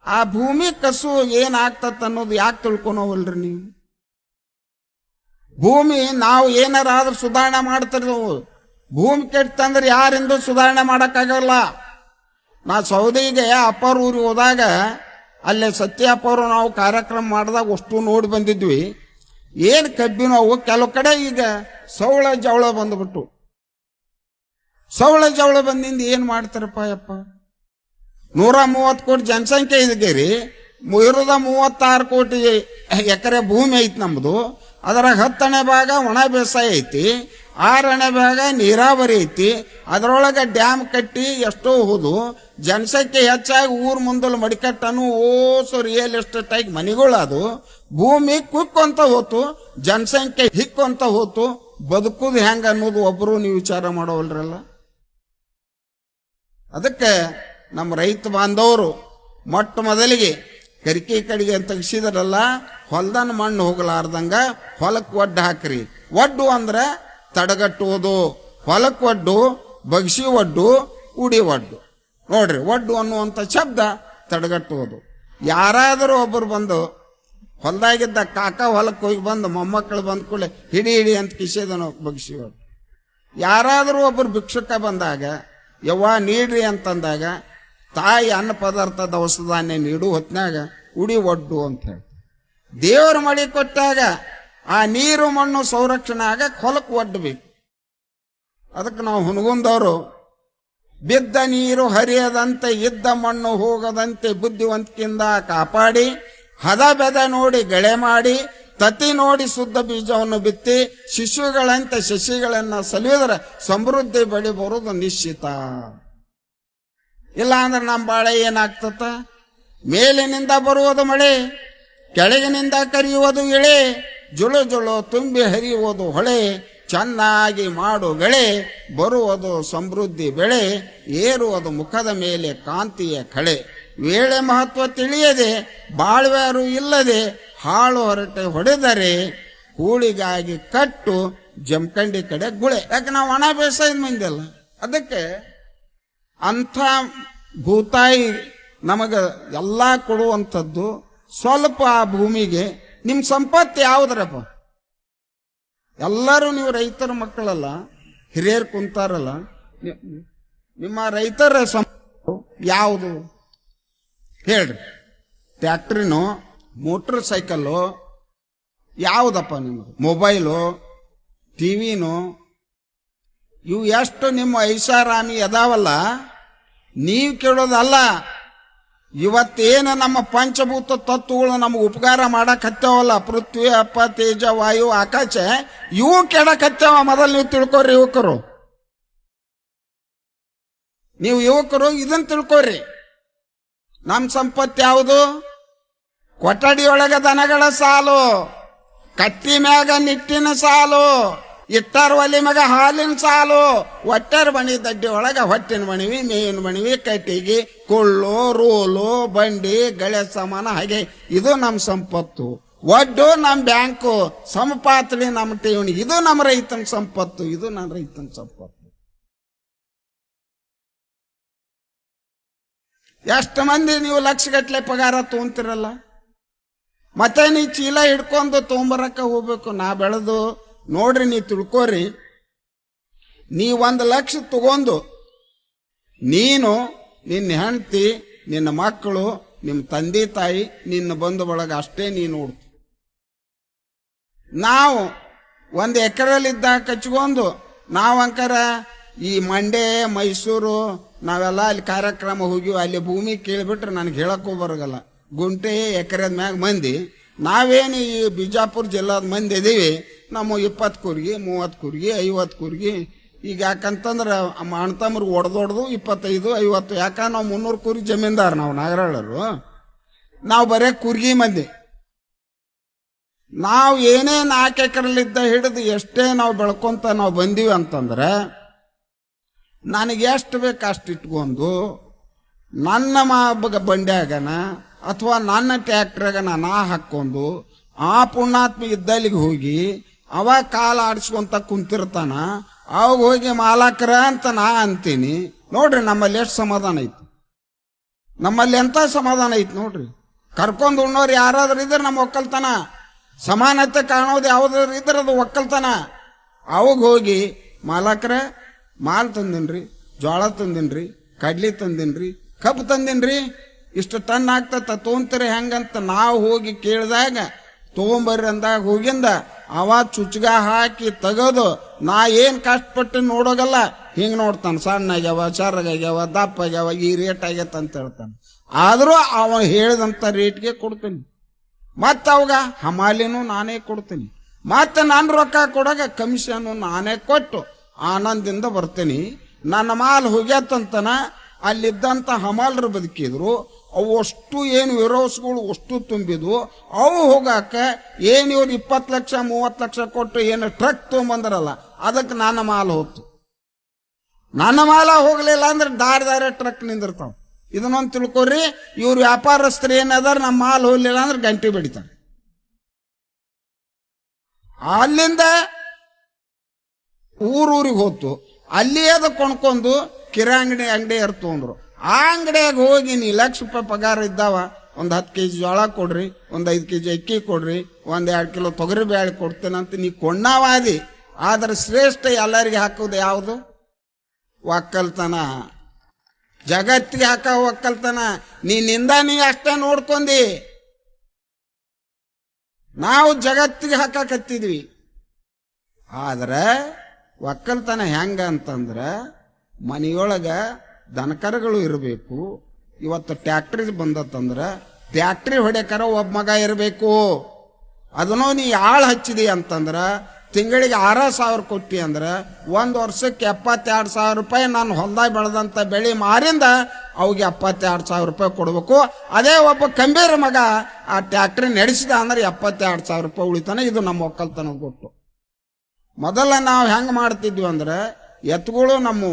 ಆ ಭೂಮಿ ಕಸು ಏನಾಗ್ತತ್ ಅನ್ನೋದು ಯಾಕೆ ತಿಳ್ಕೊಳವಲ್ರಿ ನೀವು? ಭೂಮಿ ನಾವು ಏನಾರಾದ್ರೂ ಸುಧಾರಣೆ ಮಾಡ್ತಿರ್ದವು. ಭೂಮಿ ಕೆಟ್ಟಂದ್ರೆ ಯಾರಿಂದ ಸುಧಾರಣೆ ಮಾಡಕ್ಕಾಗಲ್ಲ. ನಾ ಸೌದಿಗೆ ಅಪ್ಪರ ಊರಿಗೆ ಹೋದಾಗ ಅಲ್ಲೇ ಸತ್ಯ ಅಪ್ಪರು ನಾವು ಕಾರ್ಯಕ್ರಮ ಮಾಡಿದಾಗ ಅಷ್ಟು ನೋಡಿ ಬಂದಿದ್ವಿ. ಏನು ಕಬ್ಬಿನವು ಕೆಲವು ಕಡೆ ಈಗ ಸೌಳ ಜವಳ ಬಂದ್ಬಿಟ್ಟು, ಸೌಳ ಜವಳ ಬಂದಿಂದ ಏನ್ ಮಾಡ್ತಾರಪ್ಪ ಯಪ್ಪ? 130 ಕೋಟಿ ಜನಸಂಖ್ಯೆ ಇದೀರಿ, 36 ಕೋಟಿ ಎಕರೆ ಭೂಮಿ ಐತಿ ನಮ್ದು. ಅದರಾಗ 10 ಭಾಗ ಒಣ ಬೇಸಾಯ ಐತಿ, 6 ಭಾಗ ನೀರಾವರಿ ಐತಿ. ಅದರೊಳಗೆ ಡ್ಯಾಮ್ ಕಟ್ಟಿ ಎಷ್ಟೋ ಹೋದು, ಜನಸಂಖ್ಯೆ ಹೆಚ್ಚಾಗಿ ಊರ್ ಮುಂದಲು ಮಡಿಕಟ್ಟನು ಓಸು ರಿಯಲ್ ಎಸ್ಟೇಟ್ ಆಗಿ ಮನೆಗಳದು. ಭೂಮಿ ಕುಕ್ಕೊಂತ ಹೋತು, ಜನಸಂಖ್ಯೆ ಹಿಕ್ಕೊಂತ ಹೋತು. ಬದುಕುದು ಹೆಂಗ ಅನ್ನೋದು ಒಬ್ಬರು ನೀವು ವಿಚಾರ ಮಾಡೋವಲ್ರಲ್ಲ. ಅದಕ್ಕೆ ನಮ್ಮ ರೈತ ಬಾಂಧವರು ಮೊಟ್ಟ ಮೊದಲಿಗೆ ಕರಿಕೆ ಕಡೆಗೆ ತೆಗಿಸಿದ್ರಲ್ಲ, ಹೊಲ್ದನ ಮಣ್ಣು ಹೋಗಲಾರ್ದಂಗ ಹೊಲಕ್ಕೆ ಒಡ್ಡು ಹಾಕ್ರಿ. ಒಡ್ಡು ಅಂದ್ರೆ ತಡಗಟ್ಟುವುದು, ಹೊಲಕ್ಕೆ ಒಡ್ಡು, ಬಗ್ಸಿ ಒಡ್ಡು, ಉಡಿ ಒಡ್ಡು. ನೋಡ್ರಿ, ಒಡ್ಡು ಅನ್ನುವಂಥ ಶಬ್ದ ತಡಗಟ್ಟುವುದು. ಯಾರಾದರೂ ಒಬ್ಬರು ಬಂದು ಹೊಲ್ದಾಗಿದ್ದ ಕಾಕ ಹೊಲಕ್ಕೆ ಹೋಗಿ ಬಂದು ಮೊಮ್ಮಕ್ಕಳು ಬಂದ ಕೂಡಲೇ ಹಿಡಿ ಹಿಡಿ ಅಂತ ಕಿಸೇದನು ಬಗ್ಸಿ ಒಡ್ಡು. ಯಾರಾದರೂ ಒಬ್ಬರು ಭಿಕ್ಷುಕ ಬಂದಾಗ ಯವ್ವ ನೀಡ್ರಿ ಅಂತಂದಾಗ ತಾಯಿ ಅನ್ನ ಪದಾರ್ಥ ದವಸ ಧಾನ್ಯ ನೀಡು ಹೊತ್ನಾಗ ಉಡಿ ಒಡ್ಡು ಅಂತ ಹೇಳಿ. ದೇವರು ಮಳೆ ಕೊಟ್ಟಾಗ ಆ ನೀರು ಮಣ್ಣು ಸಂರಕ್ಷಣೆ ಆಗ ಹೊಲಕ್ಕೆ ಒಡ್ಡಬೇಕು. ಅದಕ್ಕೆ ನಾವು ಹುನಗುಂದವರು ಬಿದ್ದ ನೀರು ಹರಿಯದಂತೆ, ಇದ್ದ ಮಣ್ಣು ಹೋಗದಂತೆ ಬುದ್ಧಿವಂತಿಕೆಯಿಂದ ಕಾಪಾಡಿ, ಹದ ಬೆದ ನೋಡಿ ಗಳೆ ಮಾಡಿ, ತತಿ ನೋಡಿ ಶುದ್ಧ ಬೀಜವನ್ನು ಬಿತ್ತಿ, ಶಿಶುಗಳಂತೆ ಸಸಿಗಳನ್ನ ಸಲಿಯುವುದರ ಸಮೃದ್ಧಿ ಬೆಳೆ ಬರುವುದು ನಿಶ್ಚಿತ. ಇಲ್ಲ ಅಂದ್ರೆ ನಮ್ಮ ಬಾಳೆ ಏನಾಗ್ತತ? ಮೇಲಿನಿಂದ ಬರುವುದು ಮಳೆ, ಕೆಳಗಿನಿಂದ ಕರಿಯುವುದು ಇಳೆ, ಜುಳು ಜುಳು ತುಂಬಿ ಹರಿಯುವುದು ಹೊಳೆ, ಚೆನ್ನಾಗಿ ಮಾಡು ಗಳೆ, ಬರುವುದು ಸಮೃದ್ಧಿ ಬೆಳೆ, ಏರುವುದು ಮುಖದ ಮೇಲೆ ಕಾಂತಿಯ ಕಳೆ. ವೇಳೆ ಮಹತ್ವ ತಿಳಿಯದೆ ಬಾಳ್ವ್ಯಾರು ಇಲ್ಲದೆ, ಹಾಳು ಹೊರಟೆ ಹೊಡೆದರೆ ಕೂಳಿಗಾಗಿ ಕಟ್ಟು, ಜಮಖಂಡಿ ಕಡೆ ಗುಳೆ. ಯಾಕೆ ನಾವು ಒಣ ಬೇಸಾಯದ ಮಂದಿಲ್ಲ. ಅದಕ್ಕೆ ಅಂಥ ಭೂತಾಯಿ ನಮಗ ಎಲ್ಲ ಕೊಡುವಂಥದ್ದು ಸ್ವಲ್ಪ ಆ ಭೂಮಿಗೆ. ನಿಮ್ಮ ಸಂಪತ್ತು ಯಾವುದ್ರಪ್ಪ? ಎಲ್ಲರೂ ನೀವು ರೈತರ ಮಕ್ಕಳಲ್ಲ, ಹಿರಿಯರು ಕುಂತಾರಲ್ಲ, ನಿಮ್ಮ ರೈತರ ಸಂಪತ್ತು ಯಾವುದು ಹೇಳ್ರಿ? ಟ್ಯಾಕ್ಟ್ರಿನೋ, ಮೋಟರ್ ಸೈಕಲ್ಲು, ಯಾವುದಪ್ಪ ನಿಮ್ಮದು? ಮೊಬೈಲು, ಟಿವಿನೋ? ಇವು ಎಷ್ಟು ನಿಮ್ಮ ಐಷಾರಾಮಿ ಅದಾವಲ್ಲ, ನೀವು ಕೇಳೋದಲ್ಲ. ಇವತ್ತೇನು ನಮ್ಮ ಪಂಚಭೂತ ತತ್ವಗಳು ನಮಗೆ ಉಪಕಾರ ಮಾಡಕ್ ಹತ್ತವಲ್ಲ, ಪೃಥ್ವಿ ಅಪ್ಪ ತೇಜ ವಾಯು ಆಕಾಶ, ಇವು ಕೆಡಕ್ ಹತ್ತವ. ಮೊದಲು ನೀವು ತಿಳ್ಕೊರಿ ಯುವಕರು, ನೀವು ಯುವಕರು ಇದನ್ನ ತಿಳ್ಕೊರಿ. ನಮ್ಮ ಸಂಪತ್ತು ಯಾವುದು? ಕೊಠಡಿಯೊಳಗೆ ದನಗಳ ಸಾಲು, ಕಟ್ಟಿ ಮ್ಯಾಗ ನಿಟ್ಟಿನ ಸಾಲು, ಇಟ್ಟಾರ ಒಲಿ ಮ್ಯಾಗ ಹಾಲಿನ ಸಾಲು, ಒಟ್ಟಾರ ಬಣಿ ದಡ್ಡಿ ಒಳಗ ಹೊಟ್ಟಿನ ಬಣಿವಿ, ಮೇವಿನ ಬಣಿವಿ, ಕಟ್ಟಿಗೆ, ಕೊಳ್ಳು, ರೋಲು, ಬಂಡಿ, ಗಳೆ ಸಮಾನ. ಹಾಗೆ ಇದು ನಮ್ಮ ಸಂಪತ್ತು. ಒಡ್ಡು ನಮ್ಮ ಬ್ಯಾಂಕು, ಸಮಪಾತ್ರಿ ನಮ್ಮ ಠೇವಣಿ. ಇದು ನಮ್ಮ ರೈತನ ಸಂಪತ್ತು, ಇದು ನನ್ನ ರೈತನ ಸಂಪತ್ತು. ಎಷ್ಟು ಮಂದಿ ನೀವು ಲಕ್ಷಗಟ್ಲೆ ಪಗಾರ ತಗೊಂತಿರಲ್ಲ, ಮತ್ತೆ ನೀ ಚೀಲ ಹಿಡ್ಕೊಂಡು ತೊಗೊಂಬರಕ್ಕ ಹೋಗ್ಬೇಕು. ನಾ ಬೆಳೆದು ನೋಡ್ರಿ, ನೀ ತಿಳ್ಕೋರಿ, ನೀ 1 ಲಕ್ಷ ತಗೊಂಡು ನೀನು, ನಿನ್ನ ಹೆಂಡತಿ, ನಿನ್ನ ಮಕ್ಕಳು, ನಿಮ್ಮ ತಂದೆ ತಾಯಿ, ನಿನ್ನ ಬಂಧು ಬಳಗ ಅಷ್ಟೇ ನೀ ನೋಡ್ತು. ನಾವು 1 ಎಕರೆಲಿದ್ದಾಗ ಕಚ್ಕೊಂಡು ನಾವಂಕರ ಈ ಮಂಡ್ಯ ಮೈಸೂರು ನಾವೆಲ್ಲ ಅಲ್ಲಿ ಕಾರ್ಯಕ್ರಮ ಹೋಗಿವಿ. ಅಲ್ಲಿ ಭೂಮಿ ಕೇಳಿಬಿಟ್ರೆ ನನಗೆ ಹೇಳಕ್ಕೂ ಬರಗಲ್ಲ. ಗುಂಟೆ ಎಕರೆದ ಮ್ಯಾಗ ಮಂದಿ ನಾವೇನು ಈ ಬಿಜಾಪುರ ಜಿಲ್ಲಾದ ಮಂದಿ ಇದೀವಿ. ನಮ್ಮ 20 ಕೂರ್ಗಿ, 30 ಕೂರ್ಗಿ, 50 ಕೂರ್ಗಿ. ಈಗ ಯಾಕಂತಂದ್ರೆ ಅಣ್ಣತಮ್ಮರಿಗೆ ಒಡೆದೊಡ್ದು 25, 50. ಯಾಕ ನಾವು 300 ಕೂರ್ಗಿ ಜಮೀನ್ದಾರ್, ನಾವು ನಾಗರಾಳರು. ನಾವು ಬರೇ ಕೂರ್ಗಿ ಮಂದಿ. ನಾವು ಏನೇ 4 ಎಕರೆಲಿದ್ದ ಹಿಡಿದು ಎಷ್ಟೇ ನಾವು ಬೆಳ್ಕೊಂತ ನಾವು ಬಂದೀವಿ ಅಂತಂದ್ರೆ ನನಗೆ ಎಷ್ಟು ಬೇಕು ಅಷ್ಟು ಇಟ್ಕೊಂಡು ನನ್ನ ಬಂಡ್ಯಾಗನ ಅಥವಾ ನನ್ನ ಟ್ಯಾಕ್ಟ್ರಾಗನ ನಾ ಹಾಕ್ಕೊಂಡು ಆ ಪುಣ್ಯಾತ್ಮ ಇದ್ದಲ್ಲಿಗೆ ಹೋಗಿ ಅವ ಕಾಲ ಆಡಿಸ್ಕೊಂತ ಕುಂತಿರ್ತಾನ. ಅವಾಗ ಹೋಗಿ ಮಾಲಕರ ಅಂತ ನಾ ಅಂತೀನಿ. ನೋಡ್ರಿ ನಮ್ಮಲ್ಲಿ ಎಷ್ಟು ಸಮಾಧಾನ ಐತಿ, ನಮ್ಮಲ್ಲಿ ಎಂತ ಸಮಾಧಾನ ಐತಿ ನೋಡ್ರಿ. ಕರ್ಕೊಂಡು ಉಣ್ಣೋರು ಯಾರಾದ್ರೂ ಇದ್ರೆ ನಮ್ಮ ಒಕ್ಕಲ್ತನ, ಸಮಾನತೆ ಕಾಣೋದು ಯಾವ್ದಾದ್ರು ಇದ್ರೆ ಅದು ಒಕ್ಕಲ್ತನ. ಅವಾಗ ಹೋಗಿ ಮಾಲಕರ ಮಾಲ್ ತಂದಿನ್ರಿ, ಜೋಳ ತಂದಿನ್ರಿ, ಕಡ್ಲಿ ತಂದಿನ್ರಿ, ಕಬ್ಬು ತಂದಿನ್ರಿ, ಇಷ್ಟು ಟನ್ ಆಗ್ತತ ತೊಗೊಂತೀರಿ ಹೆಂಗಂತ ನಾವು ಹೋಗಿ ಕೇಳಿದಾಗ ತೊಗೊಂಬರ್ರಿ ಅಂದಾಗ ಹೋಗಿಂದ ಅವ ಚುಚ್ಗ ಹಾಕಿ ತೆಗೋದು ನಾ ಏನ್ ಕಷ್ಟಪಟ್ಟು ನೋಡೋಗಲ್ಲ. ಹಿಂಗ್ ನೋಡ್ತಾನ, ಸಣ್ಣ ಆಗ್ಯಾವ, ಚರ್ಗಾಗ್ಯಾವ, ದಪ್ಪ ಆಗ್ಯಾವ, ಈ ರೇಟ್ ಆಗೈತೆ ಅಂತ ಹೇಳ್ತಾನೆ. ಆದ್ರೂ ಅವ ಹೇಳಿದಂತ ರೇಟ್ಗೆ ಕೊಡ್ತೀನಿ. ಮತ್ತ ಅವಾಗ ಹಮಾಲಿನೂ ನಾನೇ ಕೊಡ್ತೀನಿ. ಮತ್ತೆ ನಾನು ರೊಕ್ಕ ಕೊಡಾಗ ಕಮಿಷನ್ ನಾನೇ ಕೊಟ್ಟು ಆನಂದಿಂದ ಬರ್ತೀನಿ. ನನ್ನ ಮಾಲ್ ಹೋಗ್ಯಾತಂತನ ಅಲ್ಲಿದ್ದಂತ ಹಮಾಲರು ಬದುಕಿದ್ರು. ಅವು ಅಷ್ಟು ಏನು ವಿರೋಸ್ಗಳು ಅಷ್ಟು ತುಂಬಿದ್ವು. ಅವು ಹೋಗಾಕ ಏನು ಇವ್ರು 20 ಲಕ್ಷ 30 ಲಕ್ಷ ಕೊಟ್ಟು ಏನು ಟ್ರಕ್ ತೊಗೊಂಬಂದ್ರಲ್ಲ, ಅದಕ್ಕೆ ನನ್ನ ಮಾಲ್ ಹೋಗ್ತು. ನನ್ನ ಮಾಲ ಹೋಗ್ಲಿಲ್ಲ ಅಂದ್ರೆ ದಾರಿ ಟ್ರಕ್ ನಿಂದಿರ್ತಾವ. ಇದನ್ನೊಂದು ತಿಳ್ಕೊರಿ. ಇವ್ರು ವ್ಯಾಪಾರಸ್ಥರು ಏನದಾರ ನಮ್ಮ ಮಾಲ್ ಹೋಗ್ಲಿಲ್ಲ ಅಂದ್ರೆ ಗಂಟೆ ಬಡಿತಾರೆ. ಅಲ್ಲಿಂದ ಊರೂರಿಗೆ ಹೋತು. ಅಲ್ಲಿ ಅದು ಕೊಂಡ್ಕೊಂಡು ಕಿರಾಂಗಡಿ ಅಂಗಡಿ ತಗೊಂಡ್ರು. ಆ ಅಂಗಡಿಯಾಗ ಹೋಗಿ ನೀ ₹1,00,000 ಪಗಾರ ಇದ್ದಾವ, ಒಂದು 10 kg ಜೋಳ ಕೊಡ್ರಿ, ಒಂದು 5 kg ಅಕ್ಕಿ ಕೊಡ್ರಿ, 1-2 ಕಿಲೋ ತೊಗರಿ ಬೇಳೆ ಕೊಡ್ತೇನಂತ ನೀ ಕೊಂಡಾವಾದಿ. ಆದ್ರೆ ಶ್ರೇಷ್ಠ ಎಲ್ಲರಿಗೆ ಹಾಕೋದು ಯಾವುದು? ಒಕ್ಕಲ್ತನ. ಜಗತ್ತಿಗೆ ಹಾಕ ಒಕ್ಕಲ್ತನ. ನೀನಿಂದ ನೀ ಅಷ್ಟೇ ನೋಡ್ಕೊಂಡಿ. ನಾವು ಜಗತ್ತಿಗೆ ಹಾಕಕತ್ತಿದ್ವಿ. ಆದ್ರೆ ಒಕ್ಕಲ್ತನ ಹೆಂಗ ಅಂತಂದ್ರ ಮನೆಯೊಳಗ ದನಕರಗಳು ಇರಬೇಕು. ಇವತ್ತು ಟ್ಯಾಕ್ಟ್ರಿ ಬಂದತ್ತಂದ್ರ ಟ್ಯಾಕ್ಟ್ರಿ ಹೊಡೆಕರ ಒಬ್ಬ ಮಗ ಇರಬೇಕು. ಅದನ್ನೋ ನೀ ಆಳ್ ಹಚ್ಚಿದಿ ಅಂತಂದ್ರ ತಿಂಗಳಿಗೆ 6,000 ಕೊಟ್ಟಿ ಅಂದ್ರ 1 ವರ್ಷಕ್ಕೆ ₹72,000 ನಾನು ಹೊಲ್ದಾಗ ಬೆಳೆದಂತ ಬೆಳೆ ಮಾರಿಂದ ಅವಿಗೆ ₹72,000 ಕೊಡ್ಬೇಕು. ಅದೇ ಒಬ್ಬ ಕಂಬೀರ ಮಗ ಆ ಟ್ಯಾಕ್ಟ್ರಿ ನಡೆಸಿದ ಅಂದ್ರೆ ₹72,000 ಉಳಿತಾನೆ. ಇದು ನಮ್ಮ ಒಕ್ಕಲ್ತನದ ಕೊಟ್ಟು. ಮೊದಲ ನಾವು ಹೆಂಗ್ ಮಾಡ್ತಿದ್ವಿ ಅಂದ್ರೆ ಎತ್ತುಗಳು ನಮ್ಮ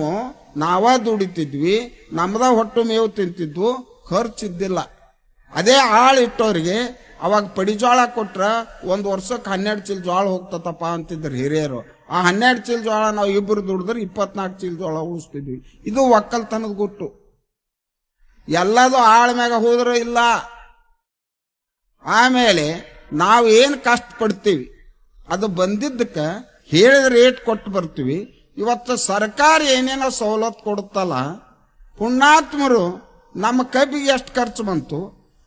ನಾವ ದುಡಿತಿದ್ವಿ, ನಮ್ದ ಹೊಟ್ಟು ಮೇವು ತಿಂತಿದ್ವು, ಖರ್ಚಿದ್ದಿಲ್ಲ. ಅದೇ ಆಳು ಇಟ್ಟೋರಿಗೆ ಅವಾಗ ಪಡಿಜೋಳ ಕೊಟ್ರ 1 ವರ್ಷಕ್ಕೆ 12 ಚೀಲ ಜೋಳ ಹೋಗ್ತತಪ್ಪ ಅಂತಿದ್ರು ಹಿರಿಯರು. ಆ 12 ಚೀಲ ಜೋಳ ನಾವು ಇಬ್ಬರು ದುಡಿದ್ರೆ 24 ಚೀಲ ಜೋಳ ಉಳಿಸ್ತಿದ್ವಿ. ಇದು ಒಕ್ಕಲ್ತನದ ಗುಟ್ಟು. ಎಲ್ಲದು ಆಳ ಮ್ಯಾಗ ಹೋದ್ರೂ ಇಲ್ಲ. ಆಮೇಲೆ ನಾವು ಏನು ಕಷ್ಟ ಪಡ್ತೀವಿ ಅದು ಬಂದಿದ್ದಕ್ಕೆ ಹೇಳಿದ ರೇಟ್ ಕೊಟ್ಟು ಬರ್ತೀವಿ. ಇವತ್ತು ಸರ್ಕಾರ ಏನೇನೋ ಸವಲತ್ತು ಕೊಡುತ್ತಲ್ಲ, ಪುಣ್ಯಾತ್ಮರು ನಮ್ಮ ಕಬ್ಬಿಗೆ ಎಷ್ಟು ಖರ್ಚು ಬಂತು,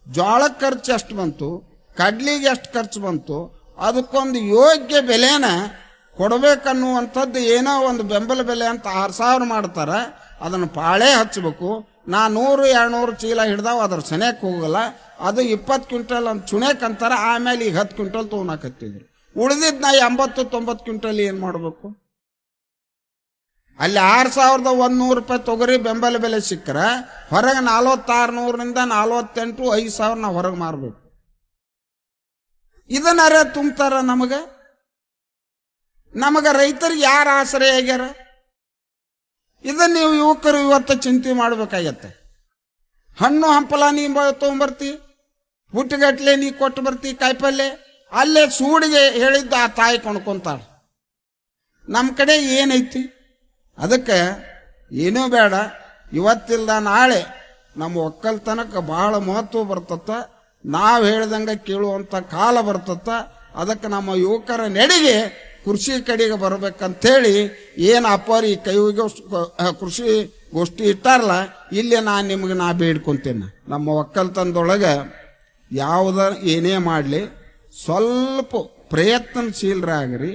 ಜೋಳಕ್ಕೆ ಖರ್ಚು ಎಷ್ಟು ಬಂತು, ಕಡ್ಲಿಗೆ ಎಷ್ಟು ಖರ್ಚು ಬಂತು, ಅದಕ್ಕೊಂದು ಯೋಗ್ಯ ಬೆಲೆನ ಕೊಡಬೇಕನ್ನುವಂಥದ್ದು ಏನೋ ಒಂದು ಬೆಂಬಲ ಬೆಲೆ ಅಂತ 6,000 ಮಾಡ್ತಾರೆ. ಅದನ್ನು ಪಾಳೆ ಹಚ್ಚಬೇಕು. ನಾ 100-200 ಚೀಲ ಹಿಡ್ದಾವ ಅದ್ರ ಸೆನೆಕ್ ಹೋಗಲ್ಲ. ಅದು 20 ಕ್ವಿಂಟಲ್ ಅಂತ ಚುಣೆಕ್ ಅಂತಾರೆ. ಆಮೇಲೆ ಈಗ 10 ಕ್ವಿಂಟಲ್ ತೊಗೊಳಕತ್ತಿದ್ರು. ಉಳಿದಿದ್ ನಾ 80-90 ಕ್ವಿಂಟಲ್ ಏನ್ ಮಾಡ್ಬೇಕು? ಅಲ್ಲಿ ₹6,100 ತೊಗರಿ ಬೆಂಬಲ ಬೆಲೆ ಸಿಕ್ಕರ ಹೊರಗೆ 46,100 48 5,000 ನಾವು ಹೊರಗೆ ಮಾರ್ಬೇಕು. ಇದನ್ನಾರ ತುಂಬ್ತಾರ ನಮಗ ರೈತರಿಗೆ ಯಾರು ಆಸರೆ ಆಗ್ಯಾರ? ಇದನ್ನ ನೀವು ಯುವಕರು ಇವತ್ತು ಚಿಂತೆ ಮಾಡ್ಬೇಕಾಗತ್ತೆ. ಹಣ್ಣು ಹಂಪಲ ನೀ ತಗೊಂಬರ್ತಿ, ಹುಟ್ಟುಗಟ್ಲೆ ನೀ ಕೊಟ್ಟು ಬರ್ತಿ, ಕಾಯಿಪಲ್ಲೆ ಅಲ್ಲೇ ಸೂಡಿಗೆ ಹೇಳಿದ್ದ ಆ ತಾಯಿ ಕೊಂಡ್ಕೊಂತಾಳ. ನಮ್ಮ ಕಡೆ ಏನೈತಿ? ಅದಕ್ಕೆ ಏನೂ ಬೇಡ, ಇವತ್ತಿಲ್ದ ನಾಳೆ ನಮ್ಮ ಒಕ್ಕಲ್ತನಕ್ಕೆ ಬಹಳ ಮಹತ್ವ ಬರ್ತತ್ತ. ನಾವು ಹೇಳ್ದಂಗೆ ಕೇಳುವಂಥ ಕಾಲ ಬರ್ತತ್ತ. ಅದಕ್ಕೆ ನಮ್ಮ ಯುವಕರ ನೆಡೆಗೆ ಕೃಷಿ ಕಡೆಗೆ ಬರ್ಬೇಕಂತೇಳಿ ಏನು ಅಪ್ಪಾರಿ ಕೃಷಿ ಗೋಷ್ಠಿ ಇಟ್ಟಾರಲ್ಲ, ಇಲ್ಲಿ ನಾನು ನಿಮ್ಗೆ ಬೇಡ್ಕೊಂತೇನೆ. ನಮ್ಮ ಒಕ್ಕಲ್ತನದೊಳಗೆ ಯಾವುದ ಏನೇ ಮಾಡಲಿ ಸ್ವಲ್ಪ ಪ್ರಯತ್ನಶೀಲರಾಗ್ರಿ,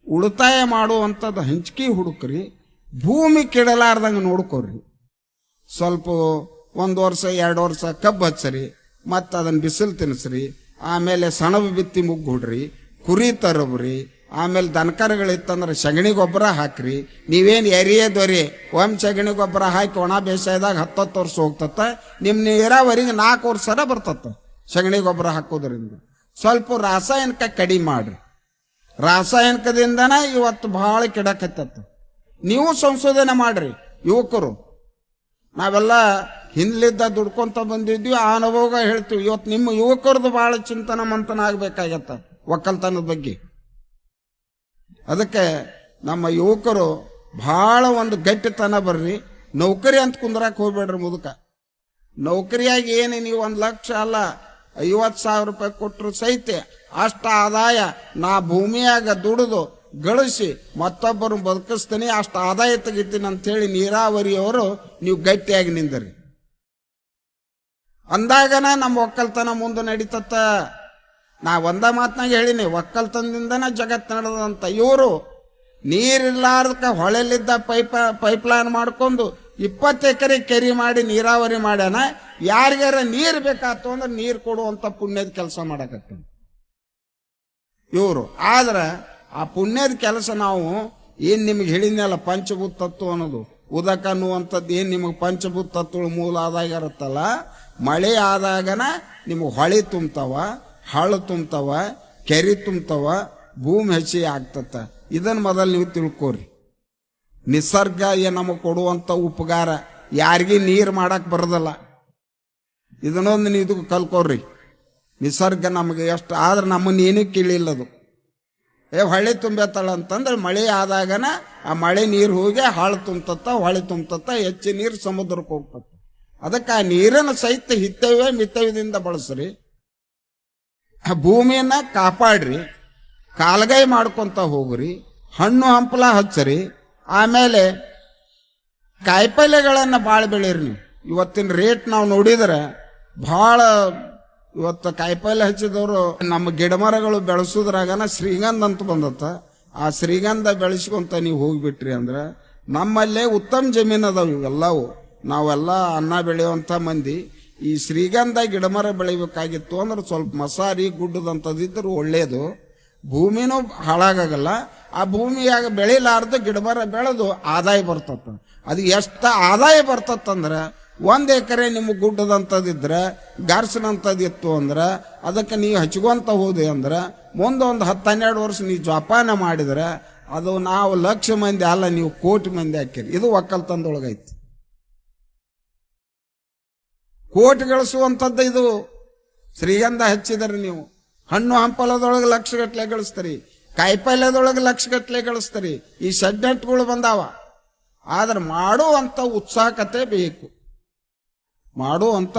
ಉಳಿತಾಯ ಮಾಡುವಂಥದ್ದು ಹಂಚಿಕೆ ಹುಡುಕ್ರಿ, ಭೂಮಿ ಕೆಡಲಾರ್ದಂಗೆ ನೋಡ್ಕೊರಿ. ಸ್ವಲ್ಪ 1 ವರ್ಷ 2 ವರ್ಷ ಕಬ್ಬು ಹಚ್ಚರಿ, ಮತ್ತು ಅದನ್ನು ಬಿಸಿಲು ತಿನ್ನಿಸ್ರಿ, ಆಮೇಲೆ ಸಣಬು ಬಿತ್ತಿ ಮುಗ್ಗುಡ್ರಿ, ಕುರಿ ತರಬ್ರಿ, ಆಮೇಲೆ ದನಕರಗಳಿತ್ತಂದ್ರೆ ಸಗಣಿ ಗೊಬ್ಬರ ಹಾಕ್ರಿ. ನೀವೇನು ಎರಿಯದೊರಿ ಸಗಣಿ ಗೊಬ್ಬರ ಹಾಕಿ ಒಣ ಬೇಸಾಯದಾಗ 10 ವರ್ಷ ಹೋಗ್ತತ್ತ. ನಿಮ್ಮ ನೀರಾವರಿಗೆ 4 ವರ್ಷ ಬರ್ತತ್ತ ಸಗಣಿ ಗೊಬ್ಬರ ಹಾಕೋದ್ರಿಂದ. ಸ್ವಲ್ಪ ರಾಸಾಯನಿಕ ಕಡಿಮೆ ಮಾಡ್ರಿ. ರಾಸಾಯನಿಕದಿಂದನ ಇವತ್ತು ಬಹಳ ಕೆಡಕತ್ತ. ನೀವು ಸಂಶೋಧನೆ ಮಾಡ್ರಿ ಯುವಕರು. ನಾವೆಲ್ಲ ಹಿಂದ್ಲಿದ್ದ ದುಡ್ಕೊಂತ ಬಂದಿದ್ವಿ, ಆ ಅನುಭವ ಹೇಳ್ತೀವಿ. ಇವತ್ತು ನಿಮ್ಮ ಯುವಕರದು ಬಹಳ ಚಿಂತನ ಮಂಥನ ಆಗ್ಬೇಕಾಗತ್ತ ಒಕ್ಕಲ್ತನದ ಬಗ್ಗೆ. ಅದಕ್ಕೆ ನಮ್ಮ ಯುವಕರು ಬಹಳ ಒಂದು ಗಟ್ಟಿತನ ಬರ್ರಿ. ನೌಕರಿ ಅಂತ ಕುಂದ್ರಾಕ್ ಹೋಗ್ಬೇಡ್ರಿ ಮುದುಕ. ನೌಕರಿಯಾಗಿ ಏನು ನೀವು 1 ಲಕ್ಷ ಅಲ್ಲ 50,000 ರೂಪಾಯಿ ಕೊಟ್ಟರು ಸಹಿತ ಅಷ್ಟ ಆದಾಯ ನಾ ಭೂಮಿಯಾಗ ದುಡಿದು ಗಳಿಸಿ ಮತ್ತೊಬ್ಬರು ಬದುಕಿಸ್ತೀನಿ, ಅಷ್ಟು ಆದಾಯ ತೆಗಿತೀನಿ ಅಂತೇಳಿ ನೀರಾವರಿಯವರು ನೀವು ಗಟ್ಟಿಯಾಗಿ ನಿಂದರಿ ಅಂದಾಗನ ನಮ್ಮ ಒಕ್ಕಲ್ತನ ಮುಂದೆ ನಡೀತತ್ತ. ನಾ ಒಂದ ಮಾತನಾಗ ಹೇಳಿನಿ, ಒಕ್ಕಲ್ತನದಿಂದನ ಜಗತ್ತು ನಡೆದಂತ. ಇವರು ನೀರಿಲ್ಲಾರ್ದಕ್ಕ ಹೊಳೆಲಿದ್ದ ಪೈಪ್ಲೈನ್ ಮಾಡ್ಕೊಂಡು 20 ಎಕರೆ ಕೆರಿ ಮಾಡಿ ನೀರಾವರಿ ಮಾಡ್ಯಾನ. ಯಾರಿಗಾರ ನೀರು ಬೇಕಾತು ಅಂದ್ರೆ ನೀರು ಕೊಡುವಂತ ಪುಣ್ಯದ ಕೆಲಸ ಮಾಡಕತ್ತ ಇವರು. ಆದ್ರೆ ಆ ಪುಣ್ಯದ ಕೆಲಸ ನಾವು ಏನ್ ನಿಮಗೆ ಹೇಳಿದ್ನಲ್ಲ ಪಂಚಭೂತ ತತ್ವ ಅನ್ನೋದು, ಉದಕ ಅನ್ನುವಂಥದ್ದು ಏನ್ ನಿಮಗೆ ಪಂಚಭೂತ ತತ್ವ ಮೂಲ ಆದಾಗ ಇರುತ್ತಲ್ಲ, ಮಳೆ ಆದಾಗನ ನಿಮಗೆ ಹೊಳೆ ತುಂಬ್ತಾವ, ಹಳ್ಳ ತುಂಬ್ತಾವ, ಕೆರಿ ತುಂಬ್ತಾವ, ಭೂಮಿ ಹಸಿ ಆಗ್ತತ್ತ. ಇದನ್ನ ಮೊದಲು ನೀವು ತಿಳ್ಕೋರಿ. ನಿಸರ್ಗ ನಮಗೆ ಕೊಡುವಂತ ಉಪಕಾರ ಯಾರಿಗೂ ನೀರು ಮಾಡಕ್ ಬರೋದಲ್ಲ. ಇದನ್ನೊಂದು ನೀವು ಕಲ್ಕೋರಿ. ನಿಸರ್ಗ ನಮಗೆ ಎಷ್ಟು ಆದ್ರೆ ನಮ್ಮನ್ನ ಏನೂ ಕೇಳಿಲ್ಲದು. ಹೊಳೆ ತುಂಬತಾಳ ಅಂತಂದ್ರೆ ಮಳೆ ಆದಾಗನ ಆ ಮಳೆ ನೀರು ಹೋಗಿ ಹಾಳು ತುಂಬತ್ತ, ಹೊಳೆ ತುಂಬತ್ತ, ಹೆಚ್ಚು ನೀರು ಸಮುದ್ರಕ್ಕೆ ಹೋಗ್ತತ್ತ. ಅದಕ್ಕೆ ಆ ನೀರನ್ನು ಸಹಿತ ಹಿತ್ತವ್ಯ ಮಿತ್ತವ್ಯದಿಂದ ಬಳಸ್ರಿ. ಭೂಮಿಯನ್ನ ಕಾಪಾಡ್ರಿ, ಕಾಲ್ಗೈ ಮಾಡ್ಕೊಂತ ಹೋಗ್ರಿ, ಹಣ್ಣು ಹಂಪಲ ಹಚ್ಚರಿ. ಆಮೇಲೆ ಕಾಯಿಪಲ್ಯಗಳನ್ನ ಭಾಳ ಬೆಳೀರಿ. ನೀವು ಇವತ್ತಿನ ರೇಟ್ ನಾವು ನೋಡಿದ್ರೆ ಭಾಳ, ಇವತ್ತು ಕಾಯಿಪಲ್ಯ ಹಚ್ಚಿದವರು ನಮ್ಮ ಗಿಡ ಮರಗಳು ಬೆಳೆಸೋದ್ರಾಗನ ಶ್ರೀಗಂಧ ಅಂತ ಬಂದತ್ತ. ಆ ಶ್ರೀಗಂಧ ಬೆಳೆಸ್ಕೊಂತ ನೀವು ಹೋಗ್ಬಿಟ್ರಿ ಅಂದ್ರೆ ನಮ್ಮಲ್ಲೇ ಉತ್ತಮ ಜಮೀನು ಅದಾವ ಇವೆಲ್ಲವು. ನಾವೆಲ್ಲ ಅನ್ನ ಬೆಳೆಯುವಂಥ ಮಂದಿ ಈ ಶ್ರೀಗಂಧ ಗಿಡಮರ ಬೆಳಿಬೇಕಾಗಿತ್ತು ಅಂದ್ರೆ ಸ್ವಲ್ಪ ಮಸಾರಿ ಗುಡ್ಡದಂಥದ್ದಿದ್ರು ಒಳ್ಳೇದು. ಭೂಮಿನೂ ಹಾಳಾಗಲ್ಲ. ಆ ಭೂಮಿಯಾಗ ಬೆಳಿಲಾರ್ದು ಗಿಡಮರ ಬೆಳೆದು ಆದಾಯ ಬರ್ತತ್ತ. ಅದು ಎಷ್ಟು ಆದಾಯ ಬರ್ತತ್ತಂದ್ರೆ 1 ಎಕರೆ ನಿಮ್ಗೆ ಗುಡ್ಡದಂಥದ್ದಿದ್ರೆ ಗಾರ್ಸನಂಥದ್ದಿತ್ತು ಅಂದ್ರೆ ಅದಕ್ಕೆ ನೀವು ಹಚ್ಕೊಂತ ಹೋದೆ ಅಂದ್ರೆ ಮುಂದೆ ಒಂದು 10-12 ವರ್ಷ ನೀವು ಜೋಪಾನ ಮಾಡಿದ್ರೆ ಅದು ನಾವು ಲಕ್ಷ ಮಂದಿ ಅಲ್ಲ, ನೀವು ಕೋಟಿ ಮಂದಿ ಹಾಕಿರಿ. ಇದು ಒಕ್ಕಲ್ತನದೊಳಗೈತಿ. ಕೋಟಿ ಗಳಿಸುವಂಥದ್ದು ಇದು. ಶ್ರೀಗಂಧ ಹಚ್ಚಿದರೆ ನೀವು ಹಣ್ಣು ಹಂಪಲದೊಳಗೆ ಲಕ್ಷಗಟ್ಲೆ ಗಳಿಸ್ತೀರಿ, ಕಾಯಿಪಲ್ಯದೊಳಗೆ ಲಕ್ಷಗಟ್ಲೆ ಗಳಿಸ್ತೀರಿ. ಈ ಸೆಡ್ನೆಟ್ಗಳು ಬಂದಾವ. ಆದ್ರೆ ಮಾಡುವಂತ ಉತ್ಸಾಹಕತೆ ಬೇಕು, ಮಾಡುವಂತ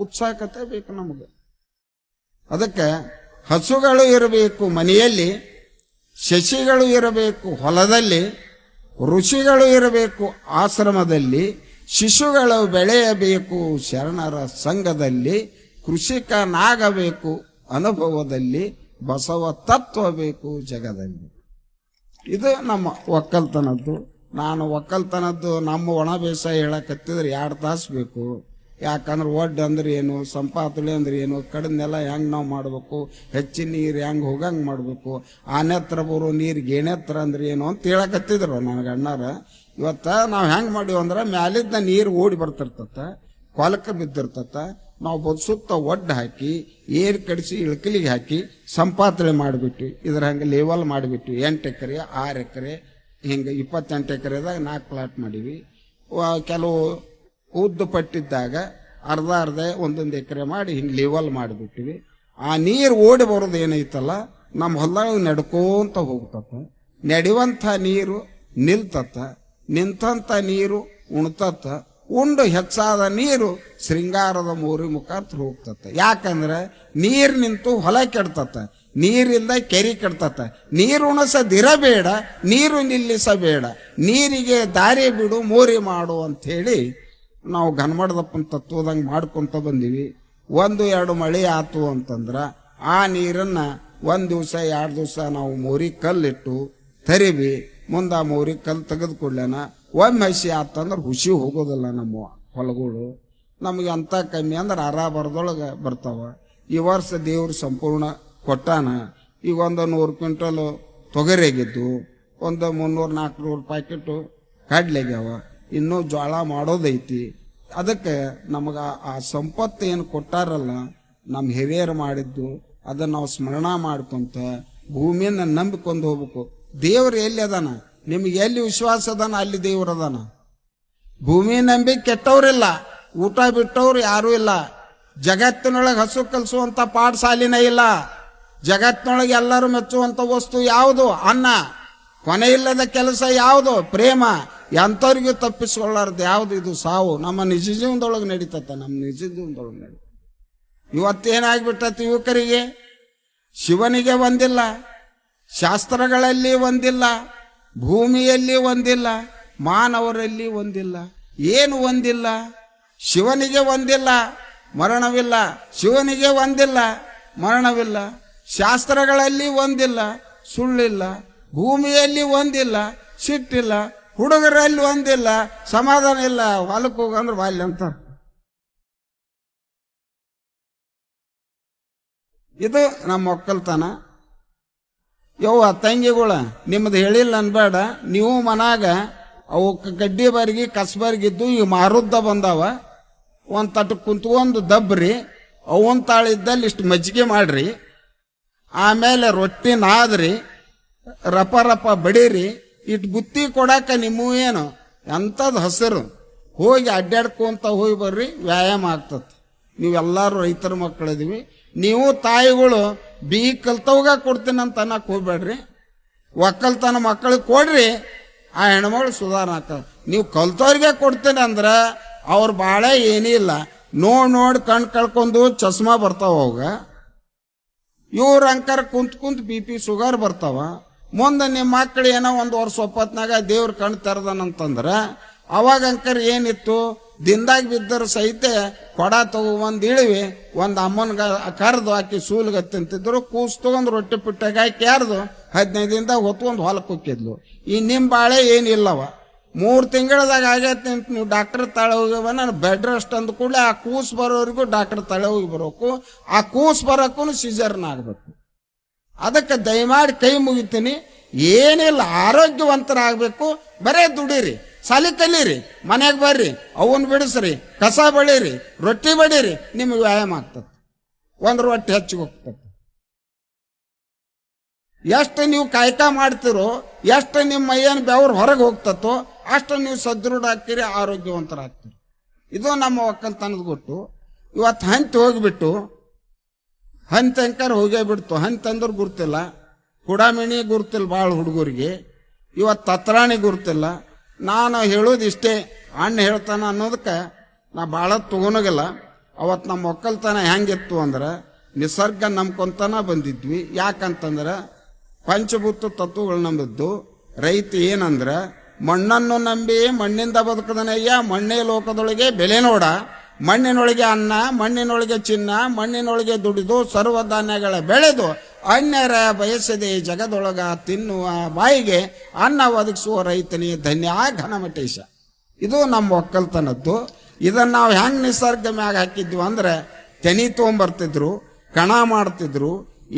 ಉತ್ಸಾಹಕತೆ ಬೇಕು ನಮಗೆ. ಅದಕ್ಕೆ ಹಸುಗಳು ಇರಬೇಕು ಮನೆಯಲ್ಲಿ, ಶಶಿಗಳು ಇರಬೇಕು ಹೊಲದಲ್ಲಿ, ಋಷಿಗಳು ಇರಬೇಕು ಆಶ್ರಮದಲ್ಲಿ, ಶಿಶುಗಳು ಬೆಳೆಯಬೇಕು ಶರಣರ ಸಂಘದಲ್ಲಿ, ಕೃಷಿಕನಾಗಬೇಕು ಅನುಭವದಲ್ಲಿ, ಬಸವ ತತ್ವ ಬೇಕು ಜಗದಲ್ಲಿ. ಇದು ನಮ್ಮ ಒಕ್ಕಲ್ತನದ್ದು. ನಾನು ಒಕ್ಕಲ್ತನದ್ದು ನಮ್ಮ ಒಣ ಬೇಸಾಯ ಹೇಳಕತ್ತಿದ್ರೆ 2 ತಾಸು ಬೇಕು. ಯಾಕಂದ್ರೆ ಒಡ್ಡು ಅಂದ್ರೆ ಏನು, ಸಂಪಾತುಳಿ ಅಂದ್ರೆ ಏನು, ಕಡನೆಲ್ಲ ಹೆಂಗೆ ನಾವು ಮಾಡಬೇಕು, ಹೆಚ್ಚಿನ ನೀರು ಹೆಂಗೆ ಹೋಗಂಗೆ ಮಾಡಬೇಕು, ಆನೆತ್ರ ಬರೋ ನೀರು ಗೇಣೆತ್ರ ಅಂದ್ರೆ ಏನು ಅಂತ ಹೇಳಕತ್ತಿದ್ರು ನನಗೆ ಅಣ್ಣಾರ. ಇವತ್ತು ನಾವು ಹೆಂಗೆ ಮಾಡೀವಿ ಅಂದ್ರೆ ಮ್ಯಾಲಿದ್ದ ನೀರು ಓಡಿ ಬರ್ತಿರ್ತತ್ತ, ಕೊಲಕ್ಕೆ ಬಿದ್ದಿರ್ತತ್ತ. ನಾವು ಸುತ್ತ ಒಡ್ಡು ಹಾಕಿ ಏರ್ ಕಡಿಸಿ ಇಳ್ಕಲಿಗೆ ಹಾಕಿ ಸಂಪಾತಳಿ ಮಾಡಿಬಿಟ್ವಿ. ಇದ್ರ ಹಂಗೆ ಲೆವೆಲ್ ಮಾಡಿಬಿಟ್ವಿ. 8 ಎಕರೆ 6 ಎಕರೆ ಹಿಂಗೆ 28 ಎಕರೆದಾಗ 4 ಪ್ಲಾಟ್ ಮಾಡೀವಿ. ಕೆಲವು ಉದ್ದು ಪಟ್ಟಿದ್ದಾಗ ಅರ್ಧ 1 ಎಕರೆ ಮಾಡಿ ಹಿಂಗೆ ಲೆವೆಲ್ ಮಾಡಿಬಿಟ್ಟಿವಿ. ಆ ನೀರು ಓಡಿ ಬರೋದು ಏನೈತಲ್ಲ ನಮ್ಮ ಹೊಲದಾಗ ನಡ್ಕೋಂತ ಹೋಗ್ತತ್ತ. ನಡೆಯುವಂಥ ನೀರು ನಿಲ್ತತ್ತ, ನಿಂತಂಥ ನೀರು ಉಣ್ತತ್ತ, ಉಂಡು ಹೆಚ್ಚಾದ ನೀರು ಶೃಂಗಾರದ ಮೂರಿ ಮುಖಾಂತರ ಹೋಗ್ತತ್ತ. ಯಾಕಂದ್ರೆ ನೀರು ನಿಂತು ಹೊಲ ಕೆಡ್ತತ್ತ, ನೀರಿಂದ ಕೆರಿ ಕೆಡ್ತತ್ತ. ನೀರು ಉಣಸದಿರಬೇಡ, ನೀರು ನಿಲ್ಲಿಸಬೇಡ, ನೀರಿಗೆ ದಾರಿ ಬಿಡು ಮೋರಿ ಮಾಡು ಅಂಥೇಳಿ ನಾವು ಘನಮಠದಪ್ಪನ ತತ್ವದಂಗೆ ಮಾಡ್ಕೊಂತ ಬಂದೀವಿ. 1-2 ಮಳೆ ಆತು ಅಂತಂದ್ರ ಆ ನೀರನ್ನ 1 ದಿವಸ 2 ದಿವಸ ನಾವು ಮೋರಿ ಕಲ್ಲಿಟ್ಟು ತರಿವಿ. ಮುಂದೆ ಆ ಮೋರಿ ಕಲ್ಲು ತೆಗೆದು ಕೊಡ್ಲೇನ ಒಮ್ಮೆ ಹಸಿ ಆತಂದ್ರೆ ಹುಸಿ ಹೋಗೋದಿಲ್ಲ ನಮ್ಮ ಹೊಲಗಳು. ನಮಗೆ ಅಂತ ಕಮ್ಮಿ ಅಂದ್ರೆ ಬರದೊಳಗೆ ಬರ್ತಾವ. ಈ ವರ್ಷ ದೇವ್ರು ಸಂಪೂರ್ಣ ಕೊಟ್ಟಾನ. ಈಗ 100 ಕ್ವಿಂಟಲ್ ತೊಗರಿಯಾಗಿದ್ದು, 300-400 ಪ್ಯಾಕೆಟು ಕಡ್ಲೆಗ್ಯಾವ. ಇನ್ನೂ ಜೋಳ ಮಾಡೋದೈತಿ. ಅದಕ್ಕೆ ನಮಗೆ ಆ ಸಂಪತ್ತು ಏನು ಕೊಟ್ಟಾರಲ್ಲ ನಮ್ಮ ಹಿರಿಯರು ಮಾಡಿದ್ದು ಅದನ್ನ ನಾವು ಸ್ಮರಣ ಮಾಡ್ಕೊಂತ ಭೂಮಿಯನ್ನ ನಂಬಿಕೊಂಡು ಹೋಗ್ಬೇಕು. ದೇವ್ರು ಎಲ್ಲಿ ಅದಾನ, ನಿಮ್ಗೆ ಎಲ್ಲಿ ವಿಶ್ವಾಸ ಅದಾನ ಅಲ್ಲಿ ದೇವ್ರ ಅದಾನ. ಭೂಮಿ ನಂಬಿ ಕೆಟ್ಟವ್ರಿಲ್ಲ, ಊಟ ಬಿಟ್ಟವ್ರು ಯಾರೂ ಇಲ್ಲ. ಜಗತ್ತಿನೊಳಗೆ ಹಸು ಕಲಿಸುವಂತ ಪಾಠಶಾಲಿನ ಇಲ್ಲ. ಜಗತ್ತಿನೊಳಗೆ ಎಲ್ಲರೂ ಮೆಚ್ಚುವಂತ ವಸ್ತು ಯಾವುದು? ಅನ್ನ. ಕೊನೆ ಇಲ್ಲದ ಕೆಲಸ ಯಾವುದು? ಪ್ರೇಮ. ಎಂಥವ್ರಿಗೂ ತಪ್ಪಿಸ್ಕೊಳ್ಳಾರ್ದು ಯಾವುದು? ಇದು ಸಾವು. ನಮ್ಮ ನಿಜ ಜೀವನದೊಳಗೆ ನಡೀತತ್ತ, ನಮ್ಮ ನಿಜ ಜೀವನದೊಳಗೆ ನಡೀತ. ಇವತ್ತೇನಾಗ್ಬಿಟ್ಟತಿ ಯುವಕರಿಗೆ? ಶಿವನಿಗೆ ಒಂದಿಲ್ಲ, ಶಾಸ್ತ್ರಗಳಲ್ಲಿ ಒಂದಿಲ್ಲ, ಭೂಮಿಯಲ್ಲಿ ಒಂದಿಲ್ಲ, ಮಾನವರಲ್ಲಿ ಒಂದಿಲ್ಲ. ಏನು ಒಂದಿಲ್ಲ? ಶಿವನಿಗೆ ಒಂದಿಲ್ಲ, ಮರಣವಿಲ್ಲ. ಶಿವನಿಗೆ ಒಂದಿಲ್ಲ, ಮರಣವಿಲ್ಲ. ಶಾಸ್ತ್ರಗಳಲ್ಲಿ ಒಂದಿಲ್ಲ, ಸುಳ್ಳಿಲ್ಲ. ಭೂಮಿಯಲ್ಲಿ ಒಂದಿಲ್ಲ, ಸಿಟ್ಟಿಲ್ಲ. ಹುಡುಗರಲ್ಲಿ ಒಂದಿಲ್ಲ, ಸಮಾಧಾನ ಇಲ್ಲ. ಹೊಲಕ್ಕೆ ಹೋಗಂದ್ರೆ ಬಾಲ್ಯ ಅಂತ. ಇದು ನಮ್ಮ ಒಕ್ಕಲ್ತನ. ಯವ್ವ ತಂಗಿಗಳ, ನಿಮ್ದು ಹೇಳಿಲ್ಲ ಅನ್ಬೇಡ. ನೀವು ಮನಾಗ ಅವು ಗಡ್ಡಿ ಬಾರಿಗೆ ಕಸಬಾರಿಗಿದ್ದು ಈಗ ಮಾರುದ್ದ ಬಂದಾವ. ಒಂದು ತಟ್ಟು ಕುಂತ್ಕೊಂಡು ದಬ್ರಿ, ಅವನ್ ತಾಳಿದ್ದಲ್ಲಿ ಇಷ್ಟು ಮಜ್ಜಿಗೆ ಮಾಡ್ರಿ, ಆಮೇಲೆ ರೊಟ್ಟಿ ನಾದ್ರಿ, ರಪ ರಪ ಬಡೀರಿ. ಇಟ್ಟು ಬುತ್ತಿ ಕೊಡಾಕ ನಿಮ್ಮ ಏನು ಎಂಥದ್ದು ಹಸಿರು. ಹೋಗಿ ಅಡ್ಡಾಡ್ಕೊಂತ ಹೋಗಿ ಬರ್ರಿ, ವ್ಯಾಯಾಮ ಆಗ್ತದೆ. ನೀವೆಲ್ಲರೂ ರೈತರ ಮಕ್ಕಳಿದೀವಿ. ನೀವು ತಾಯಿಗಳು ಬಿ ಕಲ್ತವಾಗ ಕೊಡ್ತೀನಿ ಅಂತ ಅನ್ನಕ್ ಹೋಗ್ಬೇಡ್ರಿ. ಒಕ್ಕಲ್ತನ ಮಕ್ಕಳಿಗೆ ಕೊಡ್ರಿ, ಆ ಹೆಣ್ಮಗಳು ಸುಧಾರಣೆ ಆಗ್ತದೆ. ನೀವು ಕಲ್ತವ್ರಿಗೆ ಕೊಡ್ತೀನಿ ಅಂದ್ರೆ ಅವ್ರು ಭಾಳ ಏನಿಲ್ಲ, ನೋಡಿ ಕಣ್ ಕಳ್ಕೊಂಡು ಚಸ್ಮಾ ಬರ್ತಾವ. ಅವಾಗ ಇವ್ರ ಅಂಕರ್ ಕುಂತ್ BP ಶುಗರ್ ಬರ್ತಾವ. ಮುಂದೆ ನಿಮ್ಮ ಮಕ್ಕಳು ಏನೋ ಒಂದು ವರ್ಷ ಒಪ್ಪತ್ನಾಗ ದೇವ್ರ ಕಣ್ ತೆರೆದನಂತಂದ್ರ ಅವಾಗ ಅಂಕರ್ ಏನಿತ್ತು? ದಿನದಾಗ ಬಿದ್ದರು ಸಹಿತ ಕೊಡ ತಗೊಂಡ್ ಇಳಿವಿ ಒಂದು ಅಮ್ಮನ್ಗ ಕರೆದು ಹಾಕಿ ಸೂಲ್ಗ ತಿಂತಿದ್ರು. ಕೂಸ್ ತಗೊಂಡ್ ರೊಟ್ಟಿ ಪಿಟ್ಟಾಗ ಹಾಕಿ ಯಾರ್ದು 15 ದಿನದಾಗ ಹೊತ್ಕೊಂಡು ಹೊಲಕ್ಕೆ ಹೋಗಿದ್ಲು. ಈ ನಿಮ್ ಬಾಳೆ ಏನಿಲ್ಲವ. 3 ತಿಂಗಳದಾಗ ಆಗೈತೆ ಅಂತ ನೀವು ಡಾಕ್ಟರ್ ತಳೆ ಹೋಗ್ಯವ, ನಾನು ಬೆಡ್ ರೆಸ್ಟ್ ಅಂದ ಕೂಡಲೇ ಆ ಕೂಸ್ ಬರೋರಿಗೂ ಡಾಕ್ಟರ್ ತಳೆ ಹೋಗಿ ಬರೋಕು, ಆ ಕೂಸ್ ಬರೋಕ್ಕೂ ಸಿಜರ್ನ ಆಗ್ಬೇಕು. ಅದಕ್ಕೆ ದಯಮಾಡಿ ಕೈ ಮುಗಿತೀನಿ. ಏನಿಲ್ಲ, ಆರೋಗ್ಯವಂತರಾಗಬೇಕು. ಬರೇ ದುಡೀರಿ, ಸಾಲಿ ಕಲೀರಿ, ಮನೆಗೆ ಬರ್ರಿ, ಅವನ್ ಬಿಡಿಸ್ರಿ, ಕಸ ಬಳೀರಿ, ರೊಟ್ಟಿ ಬಡೀರಿ, ನಿಮ್ಗೆ ವ್ಯಾಯಾಮ ಆಗ್ತದೆ. ಒಂದು ರೊಟ್ಟಿ ಹೆಚ್ಚಿಗೆ ಹೋಗ್ತದೆ. ಎಷ್ಟು ನೀವು ಕಾಯ್ಕ ಮಾಡ್ತಿರೋ, ಎಷ್ಟು ನಿಮ್ಮ ಮೈಯನ್ ಬೆವ್ರು ಹೊರಗೆ ಹೋಗ್ತತ್ತೋ ಅಷ್ಟು ನೀವು ಸದೃಢ ಆಗ್ತೀರಿ, ಆರೋಗ್ಯವಂತರಾಗ್ತೀರಿ. ಇದು ನಮ್ಮ ಒಕ್ಕಲ್ತನದ ಗೊತ್ತು. ಇವತ್ತು ಹಂತಿ ಹೋಗ್ಬಿಟ್ಟು, ಹಂತಿ ಅಂಕರ್ ಹೋಗೇ ಬಿಡ್ತು. ಹಂತಿ ಅಂದ್ರೆ ಗುರ್ತಿಲ್ಲ, ಹುಡಾಮಿಣಿ ಗುರ್ತಿಲ್ಲ ಭಾಳ ಹುಡುಗರಿಗೆ. ಇವತ್ತು ತತ್ರಾಣಿ ಗುರ್ತಿಲ್ಲ. ನಾನು ಹೇಳೋದು ಇಷ್ಟೇ, ಅಣ್ಣ ಹೇಳ್ತಾನ ಅನ್ನೋದಕ್ಕೆ ನಾ ಭಾಳ ತಗೊಳಗಿಲ್ಲ. ಅವತ್ತು ನಮ್ಮ ಒಕ್ಕಲ್ತನ ಹೆಂಗಿತ್ತು ಅಂದ್ರೆ ನಿಸರ್ಗ ನಂಬ್ಕೊಂತನ ಬಂದಿದ್ವಿ. ಯಾಕಂತಂದ್ರೆ ಪಂಚಭೂತ ತತ್ವಗಳು ನಂಬಿದ್ದು. ರೈತ ಏನಂದ್ರ ಮಣ್ಣನ್ನು ನಂಬಿ ಮಣ್ಣಿಂದ ಬದುಕದನಯ್ಯ, ಮಣ್ಣೇ ಲೋಕದೊಳಗೆ ಬೆಲೆ ನೋಡ. ಮಣ್ಣಿನೊಳಗೆ ಅನ್ನ, ಮಣ್ಣಿನೊಳಗೆ ಚಿನ್ನ, ಮಣ್ಣಿನೊಳಗೆ ದುಡಿದು ಸರ್ವಧಾನ್ಯಗಳ ಬೆಳೆದು ಅನ್ಯರ ಬಯಸದೆ ಜಗದೊಳಗ ತಿನ್ನುವ ಬಾಯಿಗೆ ಅನ್ನ ಒದಗಿಸುವ ರೈತನೇ ಧನ್ಯ ಘನಮಟೇಶ. ಇದು ನಮ್ಮ ಒಕ್ಕಲ್ತನದ್ದು. ಇದನ್ನ ನಾವು ಹೆಂಗ್ ನಿಸರ್ಗ ಮ್ಯಾಗ ಹಾಕಿದ್ವಿ ಅಂದ್ರೆ ತೆನಿ ತೊಗೊಂಬರ್ತಿದ್ರು, ಕಣ ಮಾಡ್ತಿದ್ರು,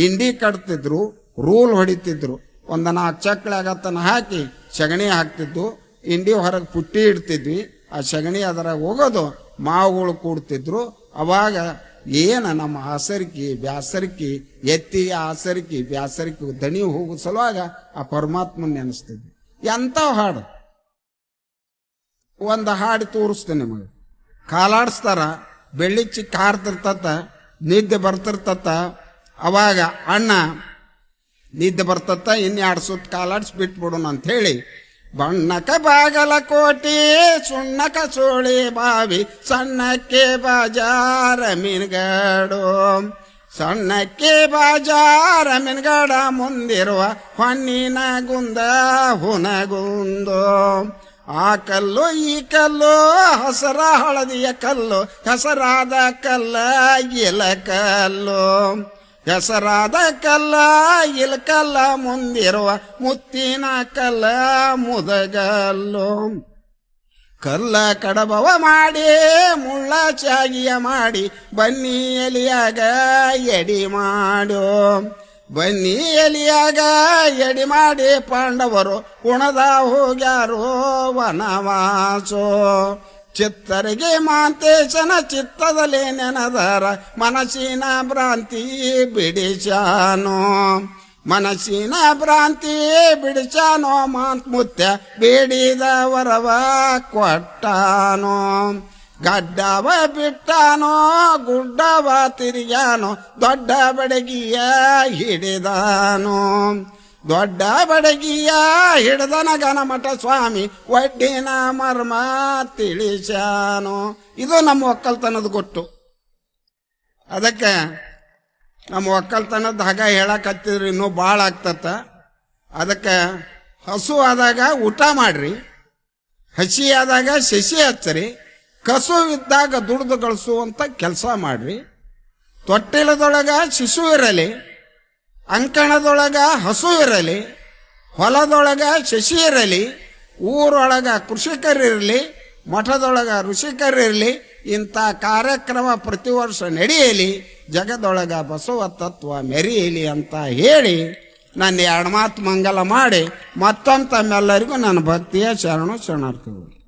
ಇಂಡಿ ಕಟ್ತಿದ್ರು, ರೂಲ್ ಹೊಡಿತಿದ್ರು. ಒಂದು 4 ಚಕ್ಳಾಗತ್ತನ ಹಾಕಿ ಸಗಣಿ ಹಾಕ್ತಿದ್ದು, ಇಂಡಿ ಹೊರಗೆ ಪುಟ್ಟಿ ಇಡ್ತಿದ್ವಿ. ಆ ಸಗಣಿ ಅದರಾಗ ಹೋಗೋದು, ಮಾವುಗಳು ಕೂಡ್ತಿದ್ರು. ಅವಾಗ ಏನ ನಮ್ಮ ಆಸರಿಕಿ ಬ್ಯಾಸರಿಕಿ, ಎತ್ತಿಗೆ ಆಸರಿಕಿ ಬ್ಯಾಸರಿಕಿ ದಣಿ ಹೋಗೋ ಸಲುವಾಗ ಆ ಪರಮಾತ್ಮನ್ ನೆನೆಸ್ತಿದ್ವಿ. ಎಂತ ಹಾಡು, ಒಂದು ಹಾಡು ತೋರಿಸ್ತೇನೆ ನಿಮಗೆ. ಕಾಲಾಡಿಸ್ತಾರ, ಬೆಳ್ಳಿಚ್ಚಿ ಕಾರ್ತಿರ್ತತ, ನಿದ್ದೆ ಬರ್ತಿರ್ತತ. ಅವಾಗ ಅಣ್ಣ ನಿದ್ದೆ ಬರ್ತತ್ತ, 2 ಸುತ್ತ ಕಾಲಾಡಿಸಿ ಬಿಟ್ಬಿಡೋಣ ಅಂತ ಹೇಳಿ, ಬಣ್ಣಕ ಬಾಗಲಕೋಟೆ ಸುಣ್ಣಕ ಸೋಳಿ ಬಾವಿ, ಸಣ್ಣಕ್ಕೆ ಬಾಜಾರ ಮೀನುಗಾಡು, ಸಣ್ಣಕ್ಕೆ ಬಾಜಾರ ಮೀನುಗಾಡ, ಮುಂದಿರುವ ಹೊನ್ನಿನ ಗುಂದ ಹುನಗುಂದು. ಆ ಕಲ್ಲು ಈ ಕಲ್ಲು ಹಸರ ಹಳದಿಯ ಕಲ್ಲು, ಹೆಸರಾದ ಕಲ್ಲ ಇಲಕಲ್ಲು, ಹೆಸರಾದ ಕಲ್ಲ ಇಲಕಲ್ಲ, ಮುಂದಿರುವ ಮುತ್ತಿನ ಕಲ್ಲ ಮುದಗಲ್ಲು. ಕಲ್ಲ ಕಡಬವ ಮಾಡಿ ಮುಳ್ಳ ಚಾಗಿಯ ಮಾಡಿ, ಬನ್ನಿ ಎಲಿಯಾಗ ಎಡಿ ಮಾಡು, ಬನ್ನಿ ಎಲಿಯಾಗ ಎಡಿ ಮಾಡಿ, ಪಾಂಡವರು ಕುಣದ ಹೋಗ್ಯಾರೋ ವನವಾಸೋ. ಚಿತ್ತರಿಗೆ ಮಾಂತೇಶನ ಚಿತ್ತದಲ್ಲಿ ನೆನದರ ಮನಸ್ಸಿನ ಭ್ರಾಂತಿ ಬಿಡಿಸಾನೋ ಮನಸ್ಸಿನ ಭ್ರಾಂತಿ ಬಿಡಿಸಾನೋ ಮುತ್ಯ ಬೇಡಿದ ವರವ ಕೊಟ್ಟಾನೋ ಗಡ್ಡವ ಬಿಟ್ಟಾನೋ ಗುಡ್ಡವ ತಿರುಗ್ಯಾನೋ ದೊಡ್ಡ ಬಡಗಿಯ ಹಿಡಿದಾನೋ ದೊಡ್ಡ ಬಡಗಿಯ ಹಿಡ್ದನ ಗಣಮಠ ಸ್ವಾಮಿ ಒಡ್ಡಿನ ಮರ್ಮ ತಿಳಿಸ್ಯಾನೋ. ಇದು ನಮ್ಮ ಒಕ್ಕಲ್ತನದ ಗೊತ್ತು. ಅದಕ್ಕೆ ನಮ್ಮ ಒಕ್ಕಲ್ತನದ ಹಾಗ ಹೇಳಕತ್ತಿದ್ರಿ ಇನ್ನೂ ಭಾಳ ಆಗ್ತತ್ತ. ಅದಕ್ಕೆ ಹಸು ಆದಾಗ ಊಟ ಮಾಡ್ರಿ, ಹಸಿ ಆದಾಗ ಸಸಿ ಹಚ್ಚರಿ, ಕಸುವಿದ್ದಾಗ ದುಡ್ದು ಗಳಿಸುವಂತ ಕೆಲಸ ಮಾಡ್ರಿ. ತೊಟ್ಟಿಲದೊಳಗ ಶಿಶು ಇರಲಿ, ಅಂಕಣದೊಳಗ ಹಸು ಇರಲಿ, ಹೊಲದೊಳಗ ಶಶಿ ಇರಲಿ, ಊರೊಳಗ ಕೃಷಿಕರಿರಲಿ, ಮಠದೊಳಗ ಋಷಿಕರಿರಲಿ, ಇಂಥ ಕಾರ್ಯಕ್ರಮ ಪ್ರತಿ ವರ್ಷ ನಡೆಯಲಿ, ಜಗದೊಳಗ ಬಸವ ತತ್ವ ಮೆರೆಯಲಿ ಅಂತ ಹೇಳಿ ನನ್ನ ಎರಡು ಮಾತು ಮಂಗಲ ಮಾಡಿ ಮತ್ತೊಮ್ಮೆ ತಮ್ಮೆಲ್ಲರಿಗೂ ನನ್ನ ಭಕ್ತಿಯ ಶರಣು ಶರಣಾರ್ಥಿಗಳು.